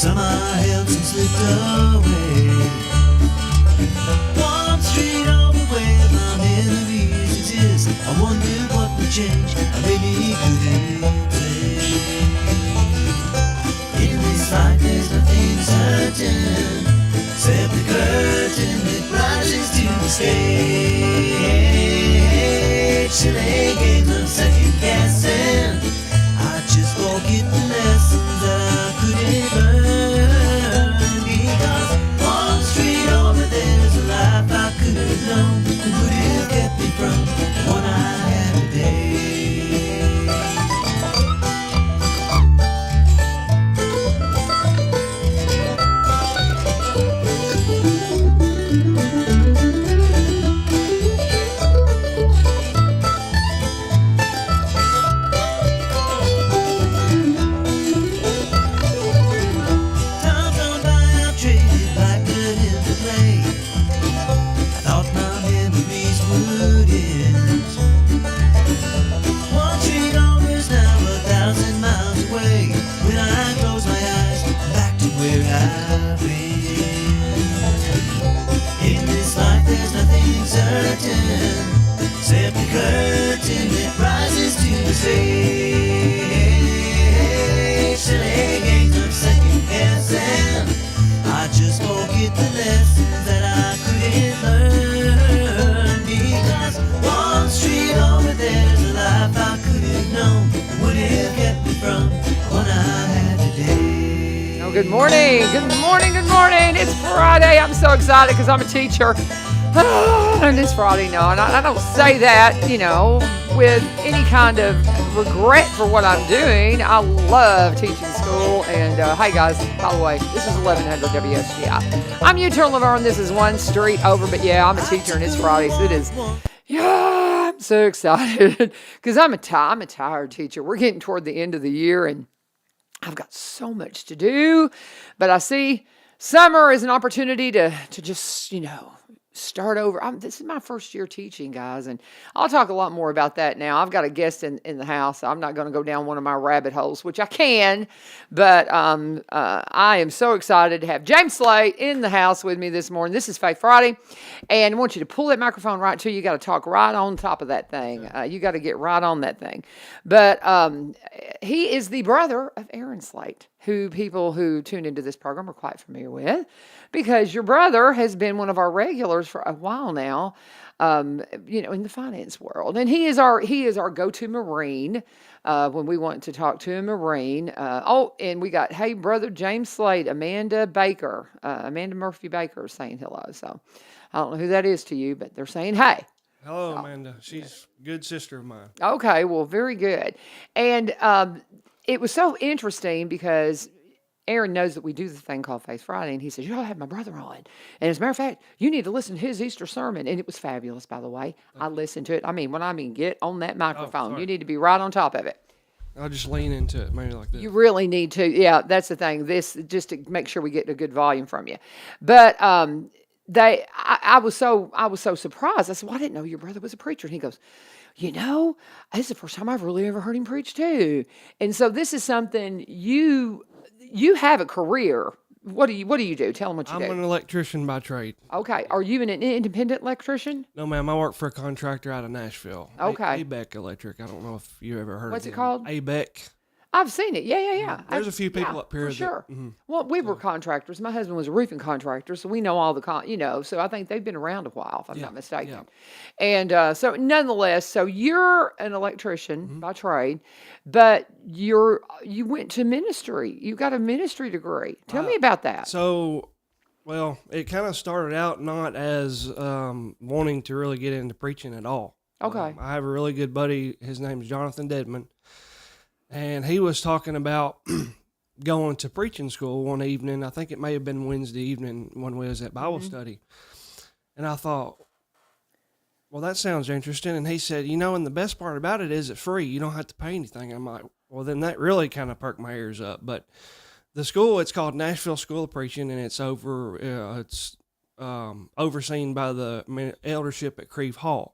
Some I held, some slipped away. One street over where my memories exist. I wonder what would change. I really couldn't say. In this life there's nothing certain, except the curtain that rises to the stage. Silly games of second guessing. I just forget the lessons that I couldn't learn. Because one street over there's a life I could have known that would have kept me from the one I had today. Except the curtain that rises to the stage. Silly games of second guessing. I just forget the lessons that I couldn't learn. Because one street over there's a life I could have known that would have kept me from what I had today. Oh, good morning. Good morning. Good morning. It's Friday. I'm so excited because I'm a teacher. And it's Friday now, and I don't say that, with any kind of regret for what I'm doing. I love teaching school, and hey guys, by the way, this is 1100 WSGI. I'm U-Turn Laverne, this is one street over, but yeah, I'm a teacher, and it's Friday, so it is, yeah, I'm so excited, because I'm a tired teacher. We're getting toward the end of the year, and I've got so much to do, but I see summer is an opportunity to just, start over. This is my first year teaching, guys, and I'll talk a lot more about that now. I've got a guest in the house. So I'm not going to go down one of my rabbit holes, which I can, but I am so excited to have James Slate in the house with me this morning. This is Faith Friday, and I want you to pull that microphone right to you. You got to talk right on top of that thing. You got to get right on that thing. But he is the brother of Aaron Slate, who people who tune into this program are quite familiar with, because your brother has been one of our regulars for a while now, in the finance world. And he is our go-to Marine when we want to talk to a Marine. And we got, hey, brother James Slate, Amanda Murphy Baker is saying hello. So I don't know who that is to you, but they're saying hey. Hello, Amanda. She's a good sister of mine. Okay, well, very good. And it was so interesting because Aaron knows that we do the thing called Faith Friday, and he says, I'll have my brother on. And as a matter of fact, you need to listen to his Easter sermon. And it was fabulous, by the way. I listened to it. When I get on that microphone, you need to be right on top of it. I'll just lean into it, maybe like this. You really need to. Yeah, that's the thing. This, just to make sure we get a good volume from you. But I was so surprised. I said, well, I didn't know your brother was a preacher. And he goes, this is the first time I've really ever heard him preach too. And so this is something you have a career. What do you do? Tell them what you do. I'm an electrician by trade. Okay. Are you an independent electrician? No, ma'am. I work for a contractor out of Nashville. Okay. ABEC Electric. I don't know if you ever heard What's of it. What's it called? ABEC. I've seen it. Yeah. There's a few people up here. For sure. Well, we were contractors. My husband was a roofing contractor, so we know all the so I think they've been around a while, if I'm not mistaken. Yeah. And so nonetheless, so you're an electrician by trade, but you went to ministry. You got a ministry degree. Tell me about that. So, well, it kind of started out not as wanting to really get into preaching at all. Okay. I have a really good buddy. His name's Jonathan Dedman. And he was talking about going to preaching school one evening. I think it may have been Wednesday evening when we was at Bible study. And I thought, well, that sounds interesting. And he said, and the best part about it is it's free. You don't have to pay anything. I'm like, well, then that really kind of perked my ears up. But the school, it's called Nashville School of Preaching, and it's overseen by the eldership at Creve Hall.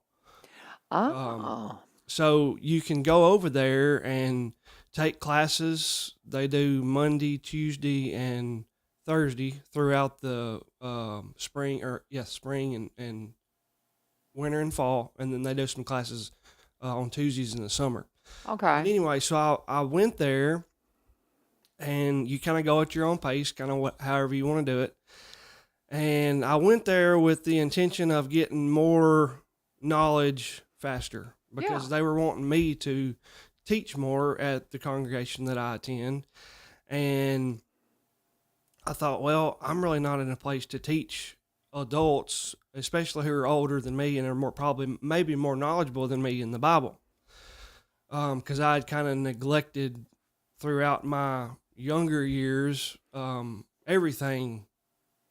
Oh. So you can go over there and take classes. They do Monday, Tuesday, and Thursday throughout the spring and winter and fall, and then they do some classes on Tuesdays in the summer. Okay. But anyway, so I went there, and you kind of go at your own pace, kind of however you want to do it. And I went there with the intention of getting more knowledge faster because they were wanting me to teach more at the congregation that I attend. And I thought, well, I'm really not in a place to teach adults, especially who are older than me and are maybe more knowledgeable than me in the Bible. Because I had kind of neglected throughout my younger years everything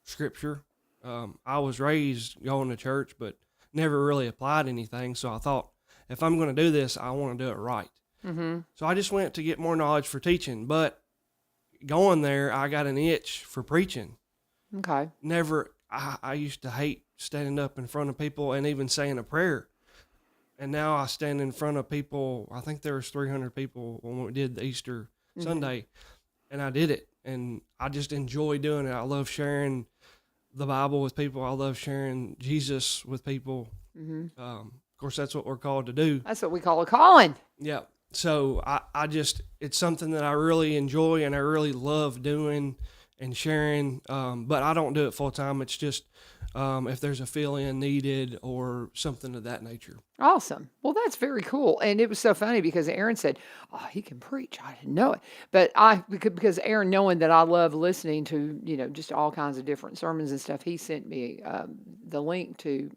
Scripture. I was raised going to church, but never really applied anything. So I thought, if I'm going to do this, I want to do it right. Mm-hmm. So I just went to get more knowledge for teaching. But going there, I got an itch for preaching. Okay. I used to hate standing up in front of people and even saying a prayer. And now I stand in front of people. I think there was 300 people when we did the Easter Sunday, and I did it. And I just enjoy doing it. I love sharing the Bible with people. I love sharing Jesus with people. Mm-hmm. Of course, that's what we're called to do. That's what we call a calling. Yeah. So I just, it's something that I really enjoy and I really love doing and sharing. But I don't do it full time. It's just if there's a fill-in needed or something of that nature. Awesome. Well, that's very cool. And it was so funny because Aaron said, "Oh, he can preach." I didn't know it, but because Aaron, knowing that I love listening to just all kinds of different sermons and stuff, he sent me the link to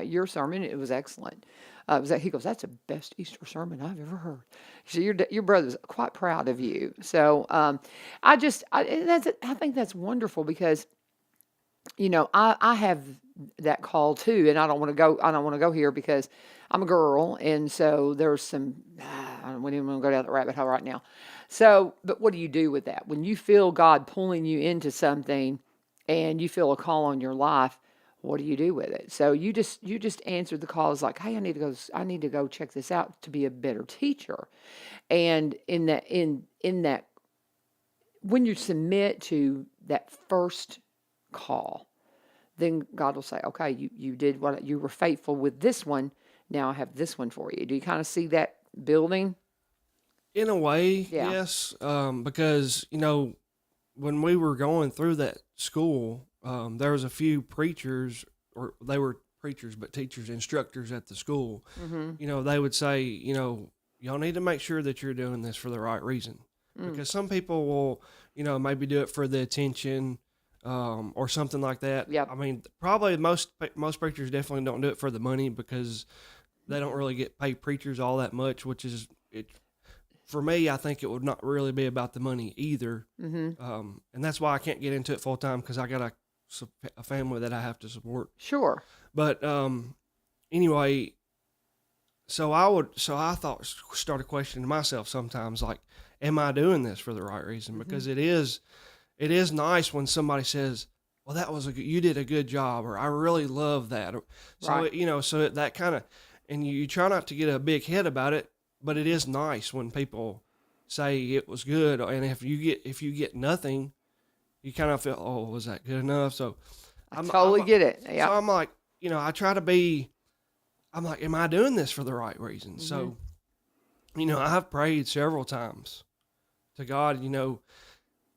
your sermon. It was excellent. He goes, "That's the best Easter sermon I've ever heard." So your brother's quite proud of you. So I think that's wonderful because I have that call too, and I don't want to go here because I'm a girl, and so there's some. I don't even want to go down the rabbit hole right now. So, but what do you do with that when you feel God pulling you into something, and you feel a call on your life? What do you do with it? So you just answered the call. It's like, hey, I need to go check this out to be a better teacher, and in that when you submit to that first call, then God will say, okay, you did what you were faithful with this one. Now I have this one for you. Do you kind of see that building? In a way, yes. Because, when we were going through that school, there was a few preachers, or they were preachers, but teachers, instructors at the school. Mm-hmm. They would say, y'all need to make sure that you're doing this for the right reason. Because some people will, maybe do it for the attention, or something like that. Yep. I mean, probably most preachers definitely don't do it for the money because they don't really get paid preachers all that much, which is it. For me, I think it would not really be about the money either. Mm-hmm. And that's why I can't get into it full time because I got a family that I have to support. Sure. But anyway, so I started questioning myself sometimes, like, am I doing this for the right reason? Because it is nice when somebody says, well, you did a good job, or I really love that. So, right. So that kind of, and you try not to get a big head about it, but it is nice when people say it was good. And if you get nothing, you kind of feel, oh, was that good enough? So I totally get it. Yeah. So I'm like, I try to be, I'm like, am I doing this for the right reason? So, I've prayed several times to God,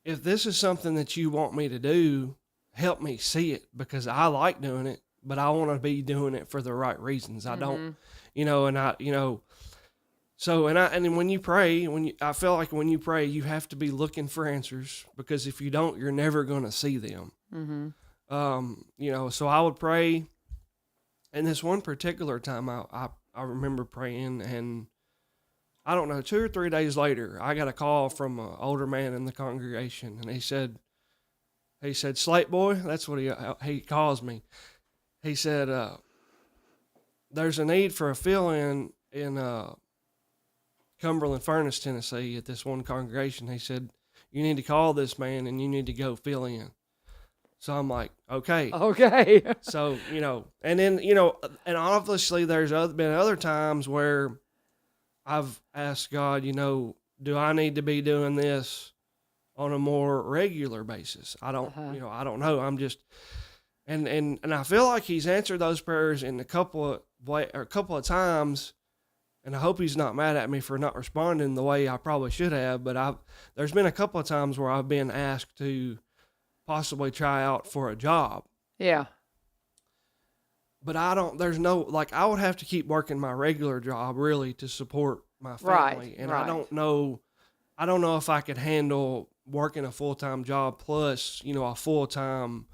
if this is something that you want me to do, help me see it, because I like doing it, but I want to be doing it for the right reasons. I don't, so, and when you pray, I feel like when you pray, you have to be looking for answers, because if you don't, you're never going to see them. Mm-hmm. So I would pray, and this one particular time I remember praying, and I don't know, 2 or 3 days later, I got a call from an older man in the congregation, and he said, Slate boy, that's what he calls me. He said, there's a need for a fill-in in Cumberland Furnace, Tennessee, at this one congregation. He said, you need to call this man and you need to go fill in. So I'm like, okay. So, and then, and obviously there's been other times where I've asked God, do I need to be doing this on a more regular basis? I don't, I don't know. I'm just, and I feel like he's answered those prayers in a couple of times, and I hope he's not mad at me for not responding the way I probably should have. But there's been a couple of times where I've been asked to possibly try out for a job. Yeah. But I would have to keep working my regular job really to support my family. Right, and right. I don't know if I could handle working a full-time job plus, a full-time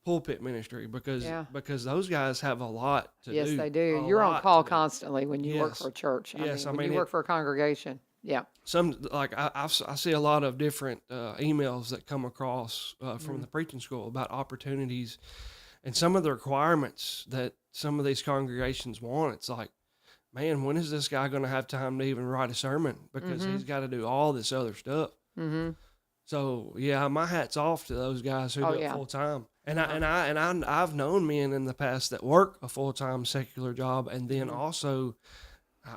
pulpit ministry because those guys have a lot to do. Yes, they do. You're on call constantly when you work for a church. Yes, when you work for a congregation. Yeah. I see a lot of different emails that come across from the preaching school about opportunities and some of the requirements that some of these congregations want. It's like, man, when is this guy going to have time to even write a sermon? Because he's got to do all this other stuff. Mm-hmm. So yeah, my hat's off to those guys who do it full time. And I've known men in the past that work a full time secular job, and then also,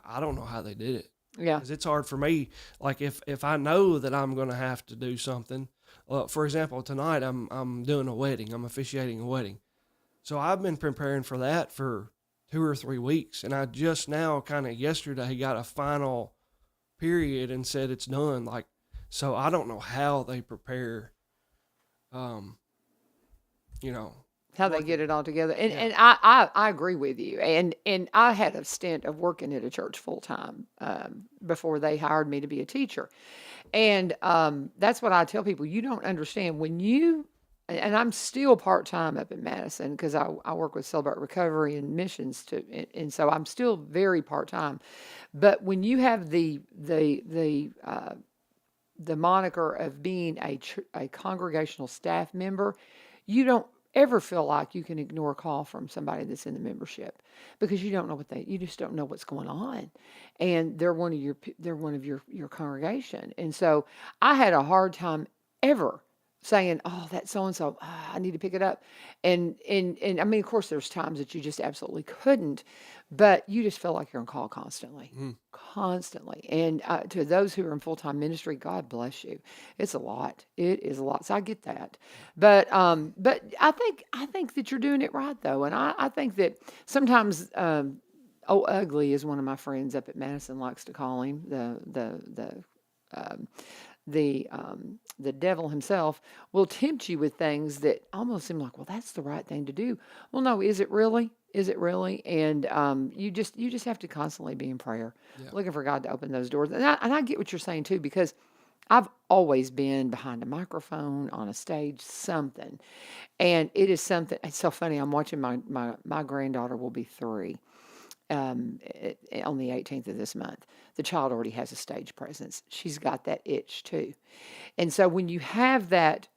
I don't know how they did it. Yeah, because it's hard for me. Like if I know that I'm going to have to do something, for example, tonight I'm doing a wedding. I'm officiating a wedding. So I've been preparing for that for 2 or 3 weeks, and I just now kind of yesterday got a final period and said it's done. Like, so I don't know how they prepare, how they get it all together. And I agree with you. And I had a stint of working at a church full time before they hired me to be a teacher. And that's what I tell people. You don't understand when and I'm still part-time up in Madison because I work with Celebrate Recovery and missions too. And so I'm still very part-time. But when you have the moniker of being a congregational staff member, you don't ever feel like you can ignore a call from somebody that's in the membership because you don't know you just don't know what's going on, and they're one of your congregation. And so I had a hard time ever saying, oh, that's so-and-so, I need to pick it up. And I mean, of course, there's times that you just absolutely couldn't, but you just feel like you're on call constantly. And to those who are in full-time ministry, God bless you. It's a lot. It is a lot. So I get that. But I think that you're doing it right, though. And I think that sometimes, Ugly is one of my friends up at Madison likes to call him, the devil himself will tempt you with things that almost seem like, well, that's the right thing to do. Well, no, is it really? Is it really? And you just have to constantly be in prayer, looking for God to open those doors. And I get what you're saying too, because I've always been behind a microphone, on a stage, something. And it is something. It's so funny. I'm watching my granddaughter will be 3. On the 18th of this month. The child already has a stage presence. She's got that itch too. And so when you have that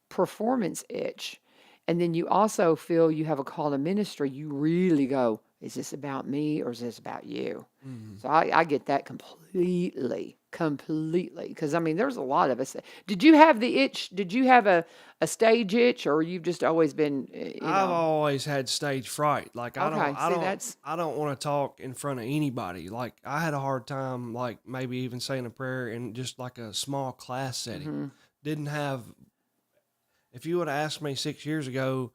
performance itch, and then you also feel you have a call to ministry, you really go, is this about me or is this about you? Mm-hmm. So I get that completely. Because, I mean, there's a lot of us. Did you have the itch? Did you have a stage itch, or you've just always been, I've always had stage fright. Like, I don't want to talk in front of anybody. Like, I had a hard time, like, maybe even saying a prayer in just like a small class setting. Mm-hmm. Didn't have, if you would have asked me 6 years ago,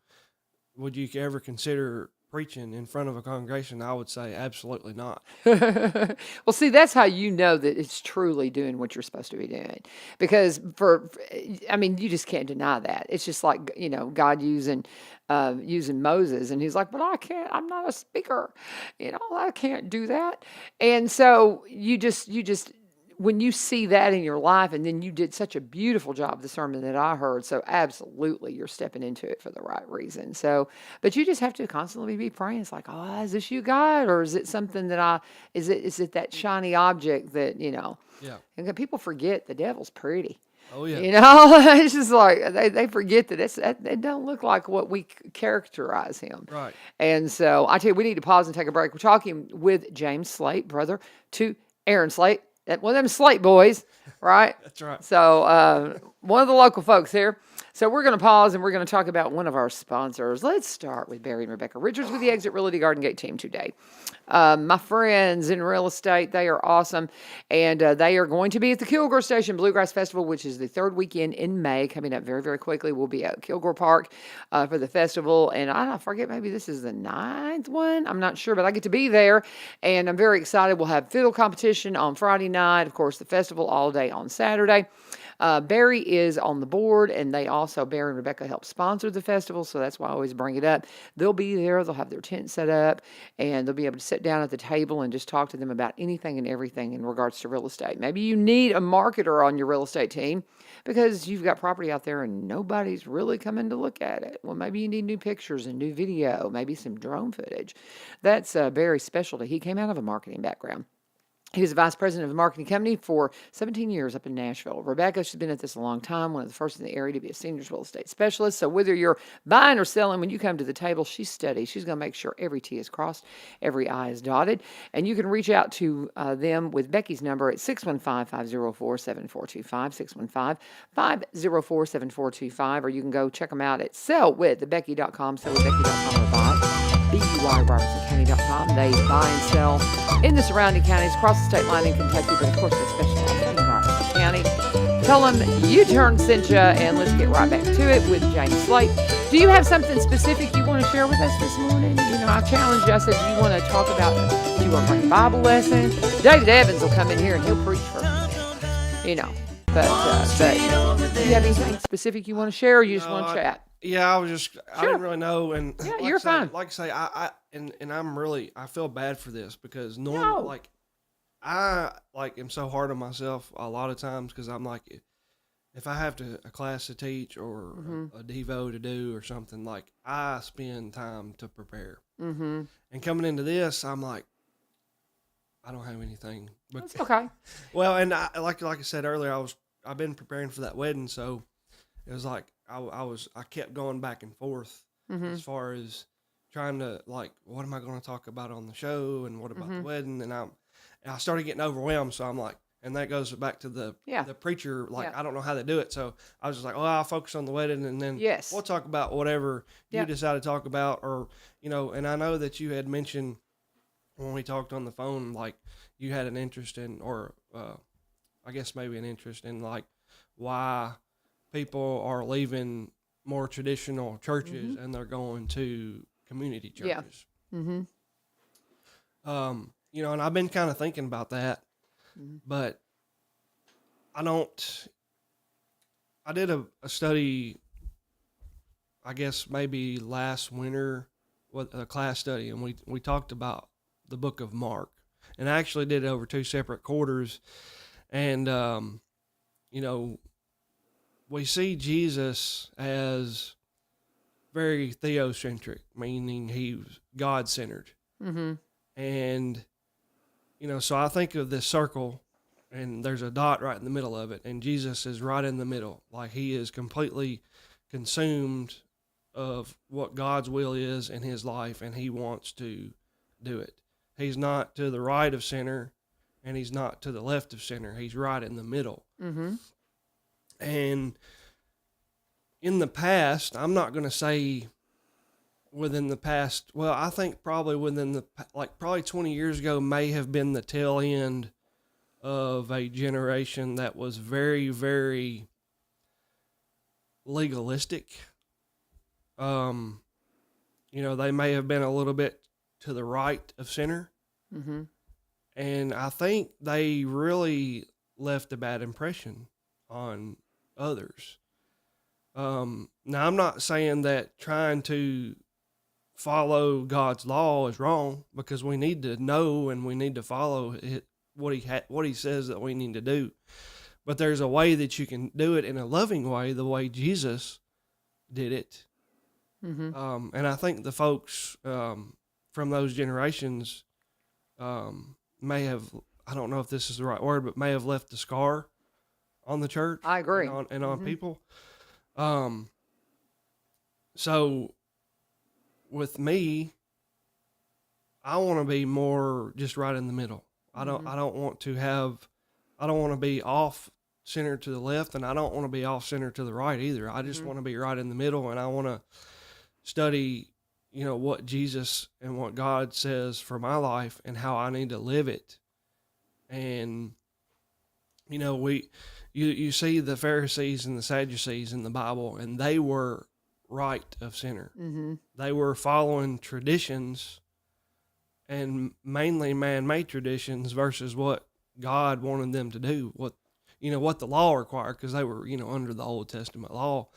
would you ever consider preaching in front of a congregation, I would say absolutely not. Well, see, that's how you know that it's truly doing what you're supposed to be doing. Because you just can't deny that. It's just like, God using Moses, and he's like, but I'm not a speaker. I can't do that. And so you just when you see that in your life, and then you did such a beautiful job, the sermon that I heard, so absolutely you're stepping into it for the right reason. So, but you just have to constantly be praying. It's like, oh, is this you, God? Or is it something that is it that shiny object that, Yeah. And people forget the devil's pretty. Oh, yeah. It's just like they forget that it don't look like what we characterize him. Right. And so I tell you, we need to pause and take a break. We're talking with James Slate, brother to Aaron Slate. One of them Slate boys, right? That's right. So one of the local folks here. So we're going to pause and we're going to talk about one of our sponsors. Let's start with Barry and Rebecca Richards with the Exit Realty Garden Gate team today. My friends in real estate, they are awesome. And they are going to be at the Kilgore Station Bluegrass Festival, which is the third weekend in May, coming up very, very quickly. We'll be at Kilgore Park for the festival. And I forget, maybe this is the 9th one. I'm not sure, but I get to be there. And I'm very excited. We'll have fiddle competition on Friday night. Of course, the festival all day on Saturday. Barry is on the board, and Barry and Rebecca help sponsor the festival, so that's why I always bring it up. They'll be there, they'll have their tent set up, and they'll be able to sit down at the table and just talk to them about anything and everything in regards to real estate. Maybe you need a marketer on your real estate team because you've got property out there and nobody's really coming to look at it. Well, maybe you need new pictures and new video, maybe some drone footage. That's Barry's specialty. He came out of a marketing background. He was a vice president of a marketing company for 17 years up in Nashville. Rebecca, she's been at this a long time, one of the first in the area to be a senior real estate specialist. So whether you're buying or selling, when you come to the table, she studies. She's going to make sure every T is crossed, every I is dotted. And you can reach out to them with Becky's number at 615-504-7425, 615-504-7425, or you can go check them out at sellwithbecky.com, sellwithbecky.com, or buy BUYRobertsonCounty.com. They buy and sell in the surrounding counties, across the state line in Kentucky, but of course they specialize in Robertson County. Tell them U-Turn sent you, and let's get right back to it with James Slate. Do you have something specific you want to share with us this morning? You know, I challenged you. I said, do you want to talk about, do you want to bring a Bible lesson? David Evans will come in here and he'll preach for me, you know. But do you have anything specific you want to share, or you just want to chat? Yeah, I didn't really know. And yeah, like you're fine. Like I say, I feel bad for this because I am so hard on myself a lot of times because I'm like, if I have a class to teach or a Devo to do or something, like I spend time to prepare. Mm-hmm. And coming into this, I'm like, I don't have anything. But, that's okay. Well, and like I said earlier, I've been preparing for that wedding, so it was like I kept going back and forth as far as trying to, like, what am I going to talk about on the show and what about the wedding, and I started getting overwhelmed, so I'm like, and that goes back to the preacher, like, I don't know how to do it, so I was just like, oh, I'll focus on the wedding, and then we'll talk about whatever you decide to talk about, or, you know, and I know that you had mentioned when we talked on the phone, like, you had an interest in, or I guess maybe an interest in, like, why people are leaving more traditional churches and they're going to community churches. Yeah. Mm-hmm. You know, and I've been kind of thinking about that, but I did a study, I guess maybe last winter, with a class study, and we talked about the book of Mark, and I actually did it over 2 separate quarters, and you know, we see Jesus as very theocentric, meaning he's God-centered. Mm-hmm. And, you know, so I think of this circle, and there's a dot right in the middle of it, and Jesus is right in the middle. Like, he is completely consumed of what God's will is in his life, and he wants to do it. He's not to the right of center, and he's not to the left of center. He's right in the middle. Mm-hmm. And in the past, I'm not going to say within the past, well, I think probably within probably 20 years ago may have been the tail end of a generation that was very, very legalistic. You know, they may have been a little bit to the right of center. Mm-hmm. And I think they really left a bad impression on others. Now, I'm not saying that trying to follow God's law is wrong, because we need to know and we need to follow what he says that we need to do. But there's a way that you can do it in a loving way, the way Jesus did it. Mm-hmm. And I think the folks from those generations may have, I don't know if this is the right word, but may have left a scar on the church. I agree. And on people. So with me, I want to be more just right in the middle. I don't want to be off center to the left, and I don't want to be off center to the right either. I just want to be right in the middle, and I want to study, what Jesus and what God says for my life and how I need to live it. And, you see the Pharisees and the Sadducees in the Bible, and they were right of center. Mm-hmm. They were following traditions, and mainly man-made traditions versus what God wanted them to do, what the law required, because they were, under the Old Testament law.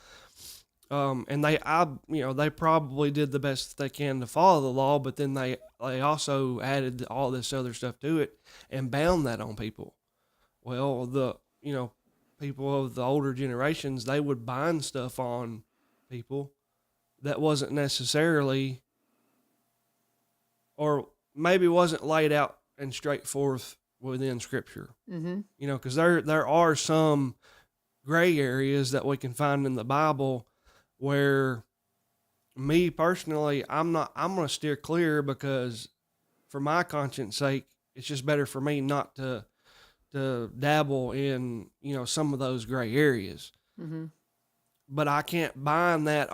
And they probably did the best they can to follow the law, but then they also added all this other stuff to it and bound that on people. Well, the people of the older generations, they would bind stuff on people that wasn't necessarily, or maybe wasn't laid out and straightforward within Scripture. Mm-hmm. Because there are some gray areas that we can find in the Bible where, me personally, I'm going to steer clear, because for my conscience sake, it's just better for me not to dabble in, some of those gray areas. Mm-hmm. But I can't bind that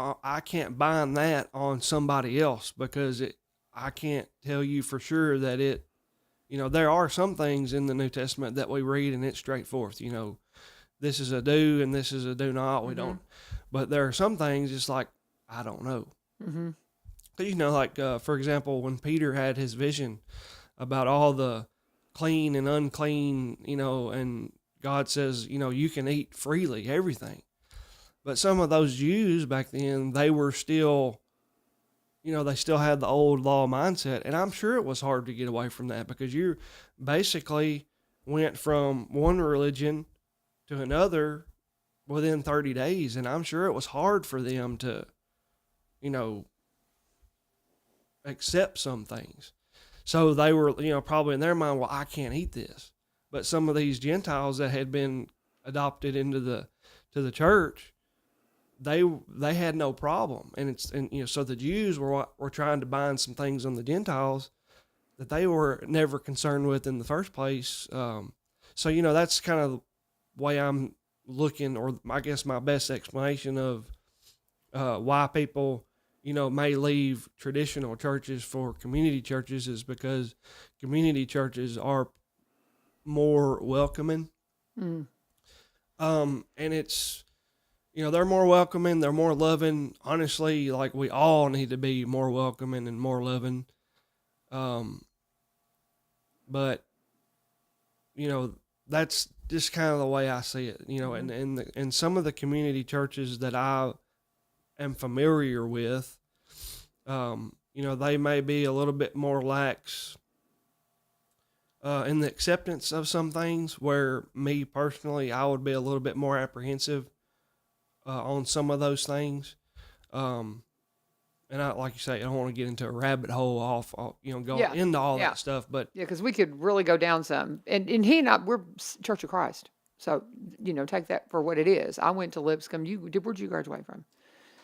on somebody else, because I can't tell you for sure that there are some things in the New Testament that we read and it's straightforward. This is a do and this is a do not. We don't. But there are some things it's like, I don't know. Mm-hmm. For example, when Peter had his vision about all the clean and unclean, and God says, you can eat freely, everything. But some of those Jews back then, they were still, they still had the old law mindset. And I'm sure it was hard to get away from that, because you basically went from one religion to another within 30 days. And I'm sure it was hard for them to, accept some things. So they were, probably in their mind, well, I can't eat this. But some of these Gentiles that had been adopted into the church, they had no problem. And so the Jews were trying to bind some things on the Gentiles that they were never concerned with in the first place. So that's kind of the way I'm looking, or I guess my best explanation of why people may leave traditional churches for community churches, is because community churches are more welcoming. Mm. And it's, they're more welcoming, they're more loving. Honestly, like, we all need to be more welcoming and more loving. But, that's just kind of the way I see it, and some of the community churches that I am familiar with, they may be a little bit more lax in the acceptance of some things, where me personally, I would be a little bit more apprehensive on some of those things. And I, like you say, I don't want to get into a rabbit hole going into all that stuff, but yeah, because we could really go down some. And he and I, we're Church of Christ, so take that for what it is. I went to Lipscomb. Where'd you graduate from?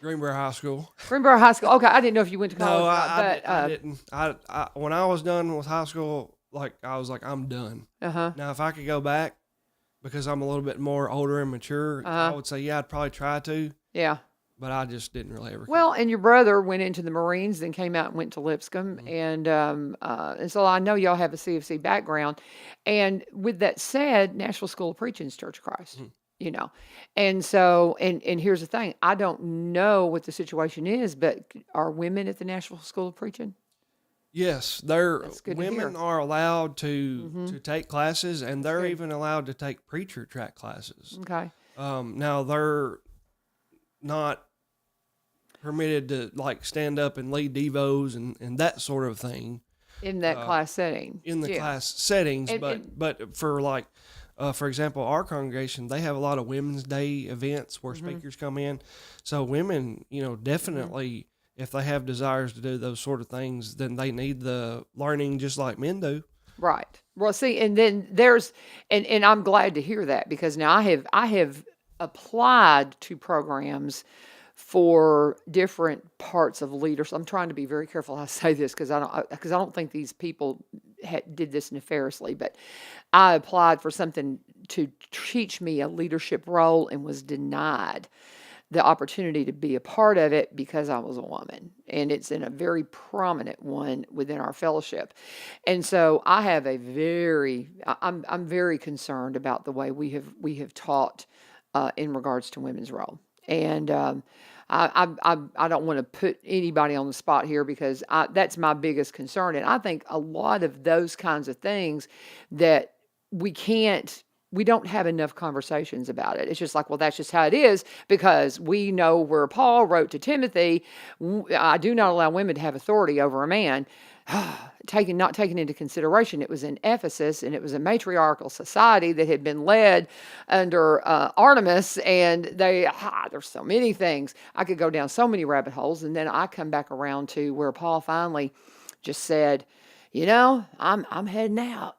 Greenbrier High School. Greenbrier High School. Okay, I didn't know if you went to college. No, I didn't. I when I was done with high school, I was like, I'm done. Now, if I could go back, because I'm a little bit more older and mature, I would say, I'd probably try to. Yeah. But I just didn't really ever. Well, and your brother went into the Marines, then came out and went to Lipscomb, and so I know y'all have a CFC background. And with that said, Nashville School of Preaching is Church of Christ, and so and here's the thing: I don't know what the situation is, but are women at the Nashville School of Preaching? Yes, women are allowed to take classes, and they're even allowed to take preacher track classes. Okay. Now they're not permitted to stand up and lead devos and that sort of thing in that class setting. In the class settings, but for example, our congregation, they have a lot of Women's Day events where speakers come in. So women, definitely, if they have desires to do those sort of things, then they need the learning just like men do. Right. Well, see, and then there's, and I'm glad to hear that, because now I have applied to programs for different parts of leaders. I'm trying to be very careful how I say this, because I don't think these people did this nefariously, but I applied for something to teach me a leadership role and was denied the opportunity to be a part of it because I was a woman. And it's in a very prominent one within our fellowship. And so I have I'm very concerned about the way we have taught in regards to women's role. And I don't want to put anybody on the spot here because that's my biggest concern. And I think a lot of those kinds of things that we don't have enough conversations about it. It's just like, well, that's just how it is because we know where Paul wrote to Timothy, I do not allow women to have authority over a man. Not taken into consideration, it was in Ephesus and it was a matriarchal society that had been led under Artemis, and there's so many things. I could go down so many rabbit holes, and then I come back around to where Paul finally just said, I'm heading out.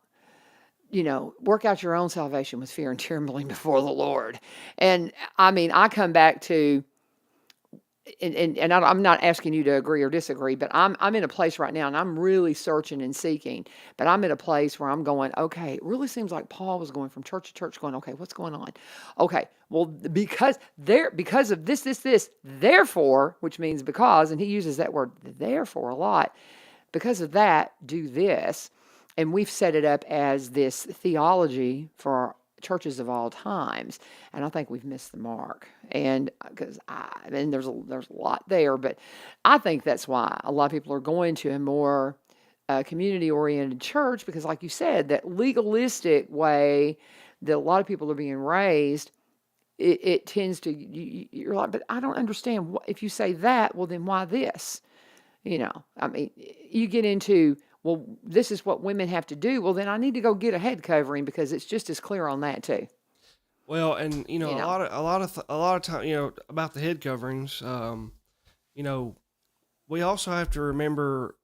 Work out your own salvation with fear and trembling before the Lord. And I mean, I come back to, and I'm not asking you to agree or disagree, but I'm in a place right now and I'm really searching and seeking, but I'm at a place where I'm going, okay, it really seems like Paul was going from church to church going, okay, what's going on? Okay, well, because of this, therefore, which means because, and he uses that word therefore a lot, because of that, do this. And we've set it up as this theology for churches of all times, and I think we've missed the mark. And because there's a lot there, but I think that's why a lot of people are going to a more community-oriented church because, like you said, that legalistic way that a lot of people are being raised, it tends to you're like, but I don't understand. If you say that, well, then why this? I mean, you get into, well, this is what women have to do. Well, then I need to go get a head covering because it's just as clear on that too. Well, and a lot of time, about the head coverings, we also have to remember.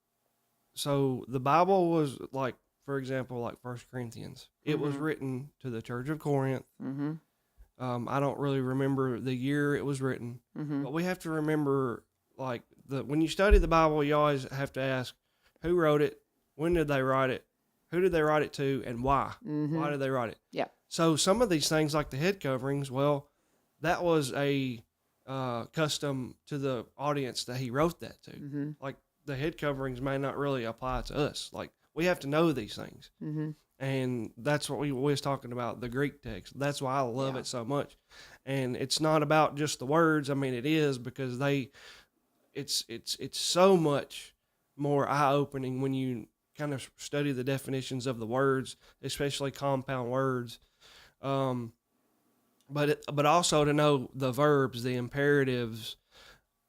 So the Bible was like, for example, like 1 Corinthians. It was written to the Church of Corinth. Mm-hmm. I don't really remember the year it was written, but we have to remember, like, when you study the Bible, you always have to ask who wrote it, when did they write it, who did they write it to, and why? Mm-hmm. Why did they write it? Yeah. So some of these things, like the head coverings, well, that was a custom to the audience that he wrote that to. Mm-hmm. Like, the head coverings may not really apply to us. Like, we have to know these things. Mm-hmm. And that's what we was talking about, the Greek text. That's why I love it so much. And it's not about just the words. I mean, it is because it's so much more eye-opening when you kind of study the definitions of the words, especially compound words. But also to know the verbs, the imperatives,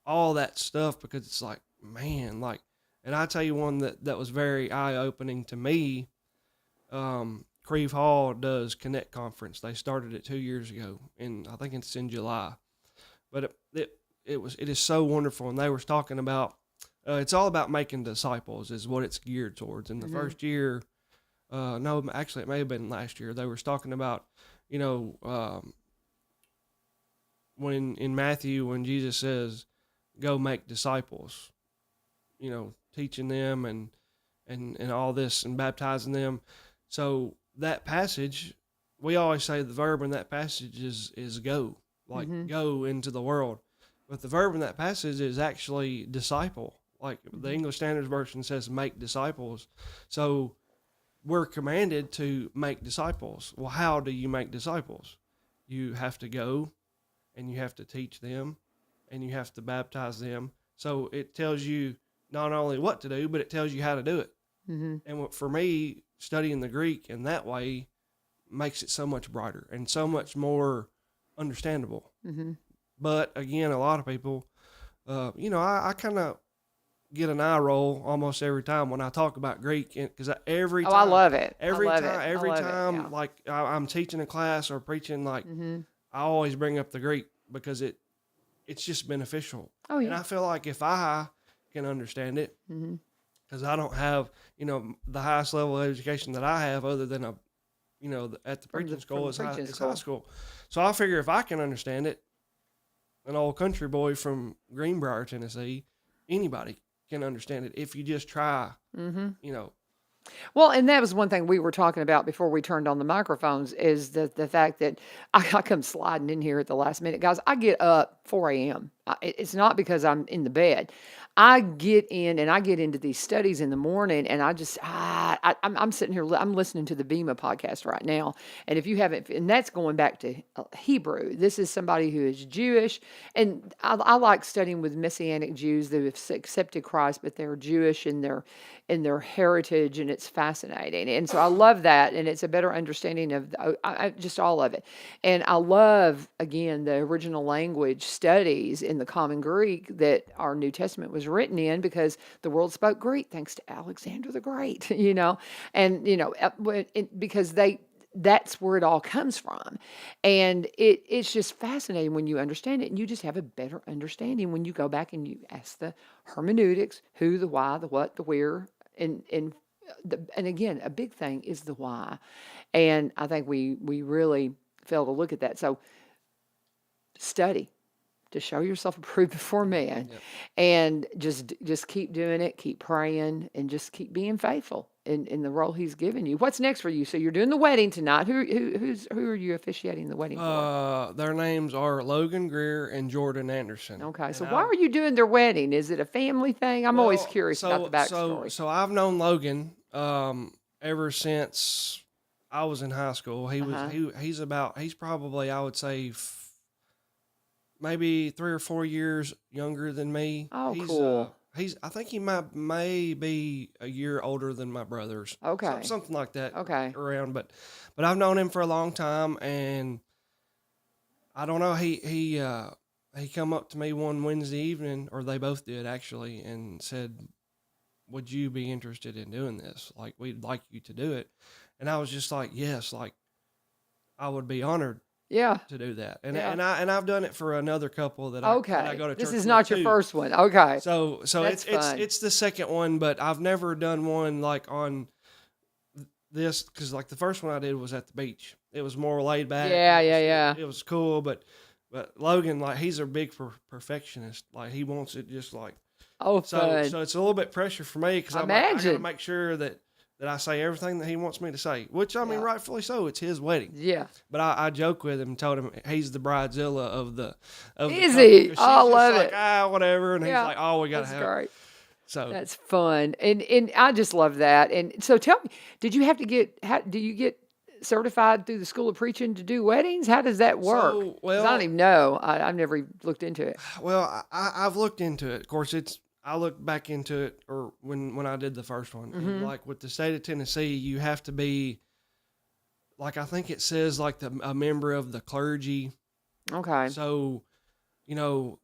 all that stuff, because it's like, man, like, and I tell you one that was very eye-opening to me. Creve Hall does Connect Conference. They started it 2 years ago, and I think it's in July. But it is so wonderful, and they were talking about it's all about making disciples is what it's geared towards. In the first year, no, actually it may have been last year, they were talking about, when in Matthew, when Jesus says, go make disciples, teaching them and all this and baptizing them. So that passage, we always say the verb in that passage is go, like go into the world. But the verb in that passage is actually disciple. Like the English Standard Version says make disciples. So we're commanded to make disciples. Well, how do you make disciples? You have to go and you have to teach them and you have to baptize them. So it tells you not only what to do, but it tells you how to do it. Mm-hmm. And for me, studying the Greek in that way makes it so much brighter and so much more understandable. Mm-hmm. But again, a lot of people, I kind of get an eye roll almost every time when I talk about Greek, because every time, I love it. Every time, like I'm teaching a class or preaching, like I always bring up the Greek because it's just beneficial. Oh yeah. And I feel like if I can understand it, because I don't have the highest level of education that I have, other than at the preaching school is high school. So I figure if I can understand it, an old country boy from Greenbrier, Tennessee, anybody can understand it if you just try, Well, and that was one thing we were talking about before we turned on the microphones is the fact that I come sliding in here at the last minute. Guys, I get up 4 a.m. It's not because I'm in the bed. I get in and I get into these studies in the morning and I'm sitting here, I'm listening to the Bema podcast right now. And if you haven't, and that's going back to Hebrew, this is somebody who is Jewish. And I like studying with Messianic Jews that have accepted Christ, but they're Jewish in their heritage, and it's fascinating. And so I love that, and it's a better understanding of just all of it. And I love, again, the original language studies in the Common Greek that our New Testament was written in, because the world spoke Greek thanks to Alexander the Great, and because that's where it all comes from. And it's just fascinating when you understand it, and you just have a better understanding when you go back and you ask the hermeneutics, who, the why, the what, the where, and again, a big thing is the why. And I think we really fail to look at that. So study to show yourself approved before man. Yep. And just keep doing it, keep praying, and just keep being faithful in the role he's given you. What's next for you? So you're doing the wedding tonight. Who are you officiating the wedding for? Their names are Logan Greer and Jordan Anderson. Okay, so why are you doing their wedding? Is it a family thing? I'm always curious about the backstory. So I've known Logan ever since I was in high school. He's probably, I would say, maybe 3 or 4 years younger than me. Oh, cool. I think he may be a year older than my brothers. Okay. Something like that. Okay. Around, but I've known him for a long time, and I don't know. He come up to me one Wednesday evening, or they both did actually, and said, "Would you be interested in doing this? Like, we'd like you to do it." And I was just like, "Yes, like I would be honored." Yeah. To do that. And I've done it for another couple that I go to church. This is not your first one. Okay. So it's the second one, but I've never done one like on this, because like the first one I did was at the beach. It was more laid back. Yeah. It was cool, but Logan, like, he's a big perfectionist. Like, he wants it just like fun. So it's a little bit pressure for me, because I gotta make sure that I say everything that he wants me to say, which, I mean, rightfully so. It's his wedding. Yeah. But I joke with him and told him he's the bridezilla of the Is he? Oh, I love it. Whatever. And he's like, oh, we got to have great. it. So that's fun. And I just love that. And so tell me, did you have to do you get certified through the School of Preaching to do weddings? How does that work? I don't even know. I've never looked into it. Well, I've looked into it. Of course, I looked back into it, or when I did the first one. Mm-hmm. And like with the state of Tennessee, you have to be, like, I think it says like a member of the clergy. Okay. So, I'm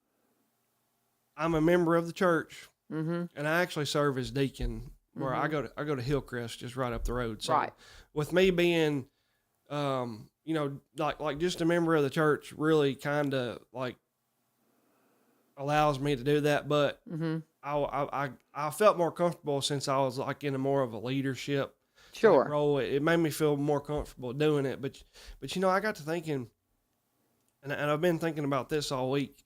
a member of the church, and I actually serve as deacon where I go to Hillcrest, just right up the road. So with me being, like just a member of the church, really kind of like allows me to do that. But I felt more comfortable since I was like in a more of a leadership role. It made me feel more comfortable doing it. But I got to thinking, and I've been thinking about this all week.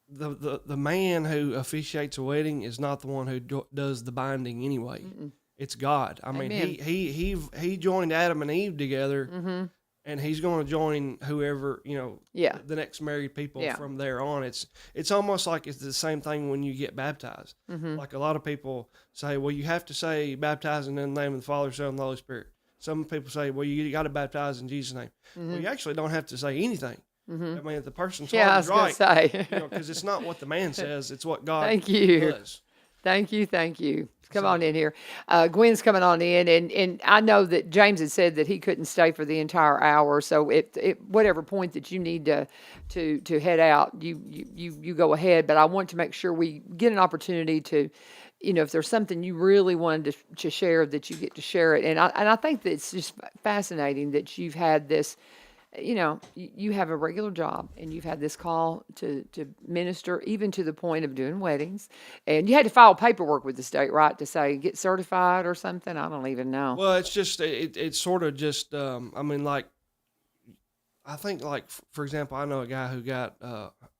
The man who officiates a wedding is not the one who does the binding anyway. Mm-mm. It's God. I mean, he joined Adam and Eve together, and he's going to join whoever, the next married people from there on. It's almost like it's the same thing when you get baptized. Mm-hmm. Like a lot of people say, well, you have to say baptizing in the name of the Father, Son, and the Holy Spirit. Some people say, well, you got to baptize in Jesus' name. Mm-hmm. Well, you actually don't have to say anything. Mm-hmm. I mean, if the person's heart is right, because it's not what the man says, it's what God does. Thank you. Come on in here. Gwen's coming on in, and I know that James had said that he couldn't stay for the entire hour. So whatever point that you need to head out, you go ahead. But I want to make sure we get an opportunity to, if there's something you really wanted to share, that you get to share it. And I think that it's just fascinating that you've had this. You have a regular job, and you've had this call to minister, even to the point of doing weddings. And you had to file paperwork with the state, right, to say get certified or something? I don't even know. Well, it's just it's sort of just I I think, like for example, I know a guy who got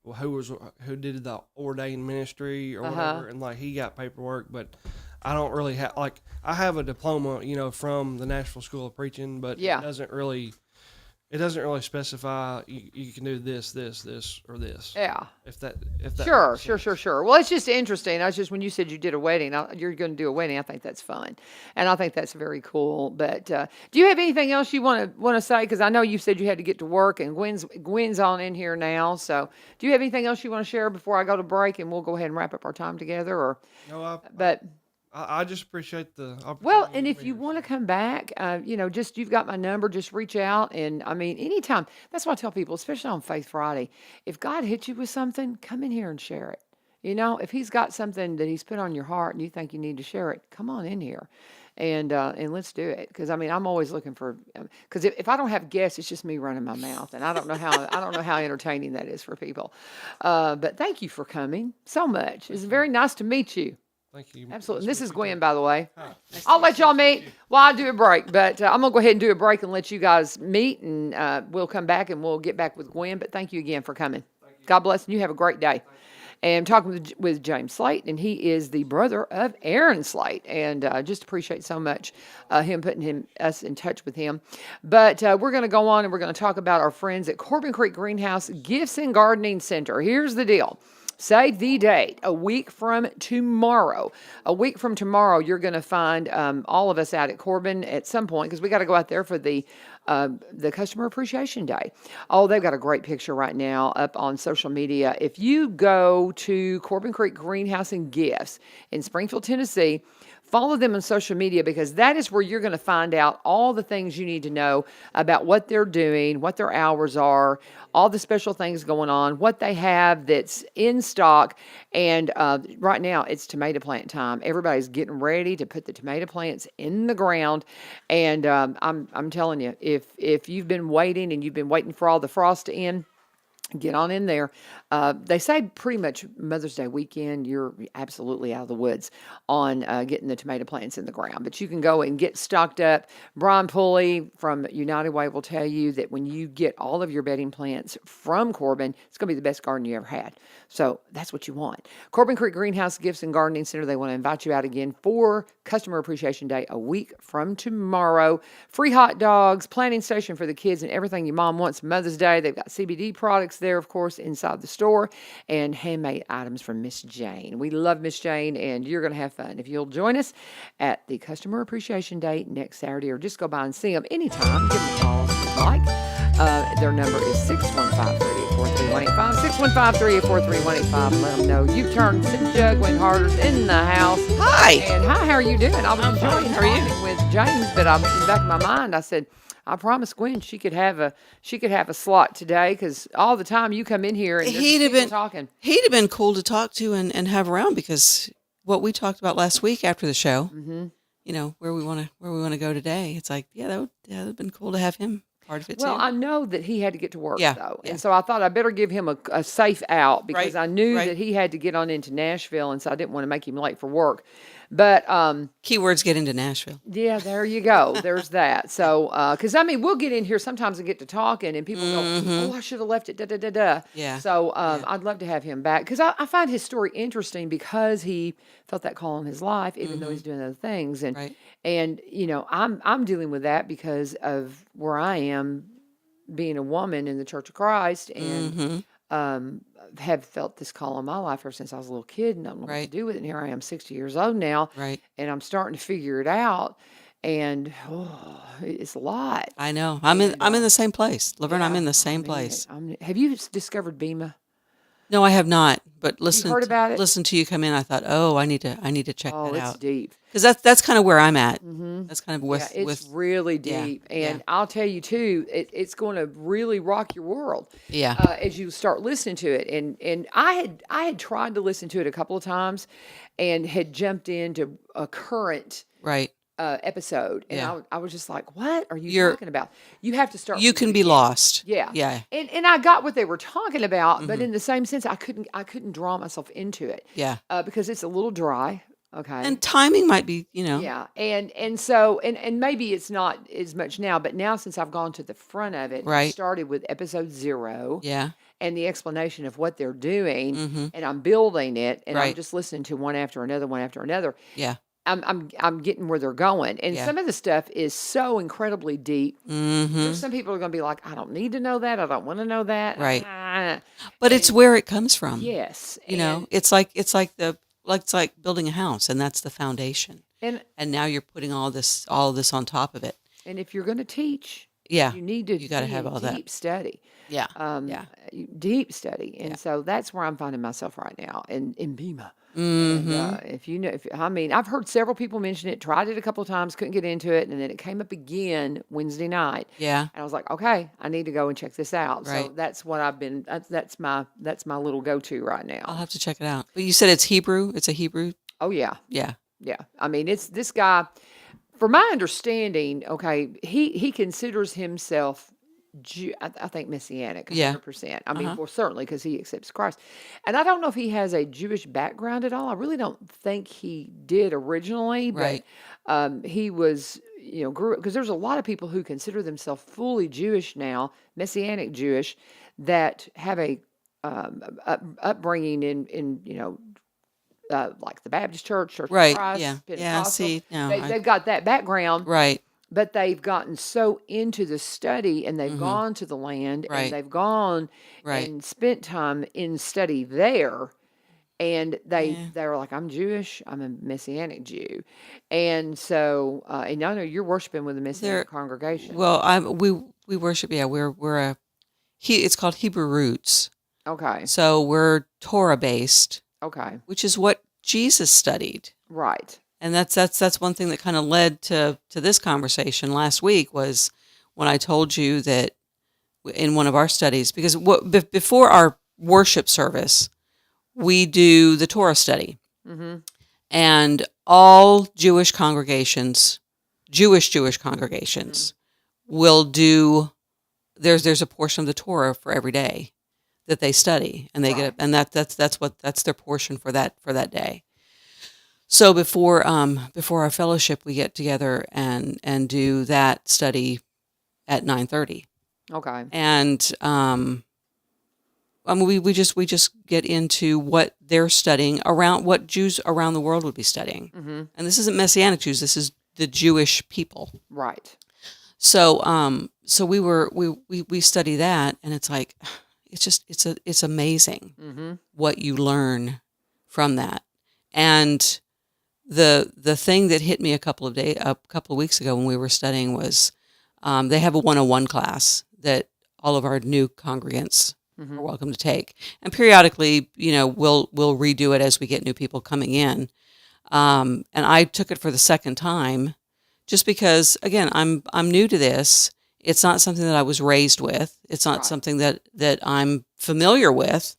who did the ordained ministry or whatever, and like he got paperwork, but I don't really have like I have a diploma, from the Nashville School of Preaching, but Yeah. it doesn't really specify you can do this, or this. Yeah. If that Sure. Well, it's just interesting. I was just when you said you did a wedding, you're going to do a wedding. I think that's fun, and I think that's very cool. But do you have anything else you want to say? Because I know you said you had to get to work, and Gwen's on in here now. So, do you have anything else you want to share before I go to break, and we'll go ahead and wrap up our time together? Or No, but. I just appreciate the opportunity. Well, and if you want to come back, just you've got my number. Just reach out, and I mean, anytime. That's what I tell people, especially on Faith Friday. If God hits you with something, come in here and share it. If He's got something that He's put on your heart and you think you need to share it, come on in here, and let's do it. Because I mean, I'm always looking for. Because if I don't have guests, it's just me running my mouth, and I don't know how entertaining that is for people. But thank you for coming so much. It's very nice to meet you. Thank you. Absolutely. And this is Gwen, by the way. I'll let y'all meet while I do a break, but I'm going to go ahead and do a break and let you guys meet, and we'll come back and we'll get back with Gwen. But thank you again for coming. God bless, and you have a great day. And I'm talking with James Slate, and he is the brother of Aaron Slate, and just appreciate so much him putting us in touch with him. But we're going to go on, and we're going to talk about our friends at Corbin Creek Greenhouse Gifts and Gardening Center. Here's the deal. Save the date, a week from tomorrow. A week from tomorrow, you're going to find all of us out at Corbin at some point, because we got to go out there for the Customer Appreciation Day. Oh, they've got a great picture right now up on social media. If you go to Corbin Creek Greenhouse and Gifts in Springfield, Tennessee, follow them on social media, because that is where you're going to find out all the things you need to know about what they're doing, what their hours are, all the special things going on, what they have that's in stock. And right now it's tomato plant time. Everybody's getting ready to put the tomato plants in the ground. And I'm telling you, if you've been waiting and you've been waiting for all the frost to end, get on in there. They say pretty much Mother's Day weekend, you're absolutely out of the woods on getting the tomato plants in the ground. But you can go and get stocked up. Brian Pulley from United Way will tell you that when you get all of your bedding plants from Corbin, it's going to be the best garden you ever had. So that's what you want. Corbin Creek Greenhouse Gifts and Gardening Center, they want to invite you out again for Customer Appreciation Day a week from tomorrow. Free hot dogs, planting station for the kids, and everything your mom wants Mother's Day. They've got CBD products there, of course, inside the store, and handmade items from Miss Jane. We love Miss Jane, and you're going to have fun. If you'll join us at the Customer Appreciation Day next Saturday, or just go by and see them anytime, give them a call if you'd like. Their number is 615-384-3185, 615-384-3185. Let them know you've turned Cynthia Gwen Harder's in the house. Hi. And hi, how are you doing? I was enjoying How are you? talking with James, but in the back of my mind, I said, I promised Gwen she could have a slot today, because all the time you come in here and He'd have been talking. He'd have been cool to talk to and have around, because what we talked about last week after the show, where we want to go today. It's like, that would have been cool to have him part of it Well, too. I know that he had to get to work, Yeah, though. yeah. And so I thought I better give him a safe out, because Right, I knew right. that he had to get on into Nashville, and so I didn't want to make him late for work. But, Keywords get into Nashville. yeah, there you go. There's that. So, because, we'll get in here sometimes and get to talking, and people go, oh, I should have left it, da-da-da-da. Yeah. So, I'd love to have him back, because I find his story interesting, because he felt that call in his life, even though he's doing other things. And, Right. and I'm dealing with that because of where I am, being a woman in the Church of Christ, and have felt this call in my life ever since I was a little kid, and I don't know what to Right. do with it. And here I am, 60 years old now, Right. and I'm starting to figure it out, and it's a lot. I know. I'm in the same place. Laverne, I'm in the same place. Have you discovered Bema? No, I have not. But heard about it? Listen to you come in. I thought, I need to check Oh, that it's out, deep. because that's kind of where I'm at. That's kind of with Yeah, it's really yeah, deep, and yeah. I'll tell you too, it's going to really rock your world. Yeah. As you start listening to it, and I had tried to listen to it a couple of times, and had jumped into a current right. episode, and Yeah. I was just like, "What are you You're- talking about?" You have to start. You from the can be beginning. lost. Yeah, Yeah. and I got what they were talking about, but in the same sense, I couldn't draw myself into it. Yeah. Because it's a little dry. Okay. And timing might be, Yeah, and so and maybe it's not as much now, but now since I've gone to the front of it, I Right. started with episode 0 Yeah. and the explanation of what they're doing, Mm-hmm. and I'm building it, and I'm Right. just listening to one after another, one after another. Yeah. I'm getting where they're going, and Yeah. some of the stuff is so incredibly deep. Mm-hmm. There's some people are going to be like, I don't need to know that. I don't want to know that. Right. Ah. But it's where it comes from. Yes, It's like it's like building a house, and that's the foundation. and And now you're putting all this on top of it. and if you're going to teach, Yeah. you need to You gotta be have in all that. deep study. Yeah. um, Yeah. deep study, and Yeah. so that's where I'm finding myself right now in Bema. Mm-hmm. And if you know, I mean, I've heard several people mention it, tried it a couple of times, couldn't get into it, and then it came up again Wednesday night, Yeah. and I was like, okay, I need to go and check this out. So Right. that's what I've been. That's my little go to right I'll now. have to check it out. But you said it's Hebrew. It's a Hebrew. Oh yeah, Yeah. yeah. I mean, it's this guy. For my understanding, okay, he considers himself I think Messianic, Yeah. 100%. I mean, Uh-huh. well, certainly because he accepts Christ. And I don't know if he has a Jewish background at all. I really don't think he did originally, Right. but he was, grew up, because there's a lot of people who consider themselves fully Jewish now, Messianic Jewish, that have a upbringing in like the Baptist Church, Church of Right. Christ, Yeah. Yeah. Pentecostal. See. No. They've got that background, Right. but they've gotten so into the study, and they've gone to the land, Right. and they've gone Right. and spent time in study there, and Yeah. they're like, I'm Jewish, I'm a Messianic Jew, and so and I know you're worshiping with a Messianic congregation. Well, we worship. Yeah. We're it's called Hebrew Roots. Okay, So we're Torah based, okay, which is what Jesus studied. right, And that's one thing that kind of led to this conversation last week, was when I told you that in one of our studies, because before our worship service, we do the Torah study, and all Jewish congregations will do. There's a portion of the Torah for every day that they study, and they get, and that's their portion for that day. So before our fellowship, we get together and do that study at 9:30, okay, and I mean, we just get into what they're studying, around what Jews around the world would be studying, and this isn't Messianic Jews. This is the Jewish people. right, So we study that, and it's like, it's amazing what you learn from that. And the thing that hit me a couple of weeks ago when we were studying was, they have a 101 class that all of our new congregants are welcome to take, and periodically, we'll redo it as we get new people coming in. And I took it for the second time, just because, again, I'm new to this. It's not something that I was raised with. It's not something that I'm familiar with.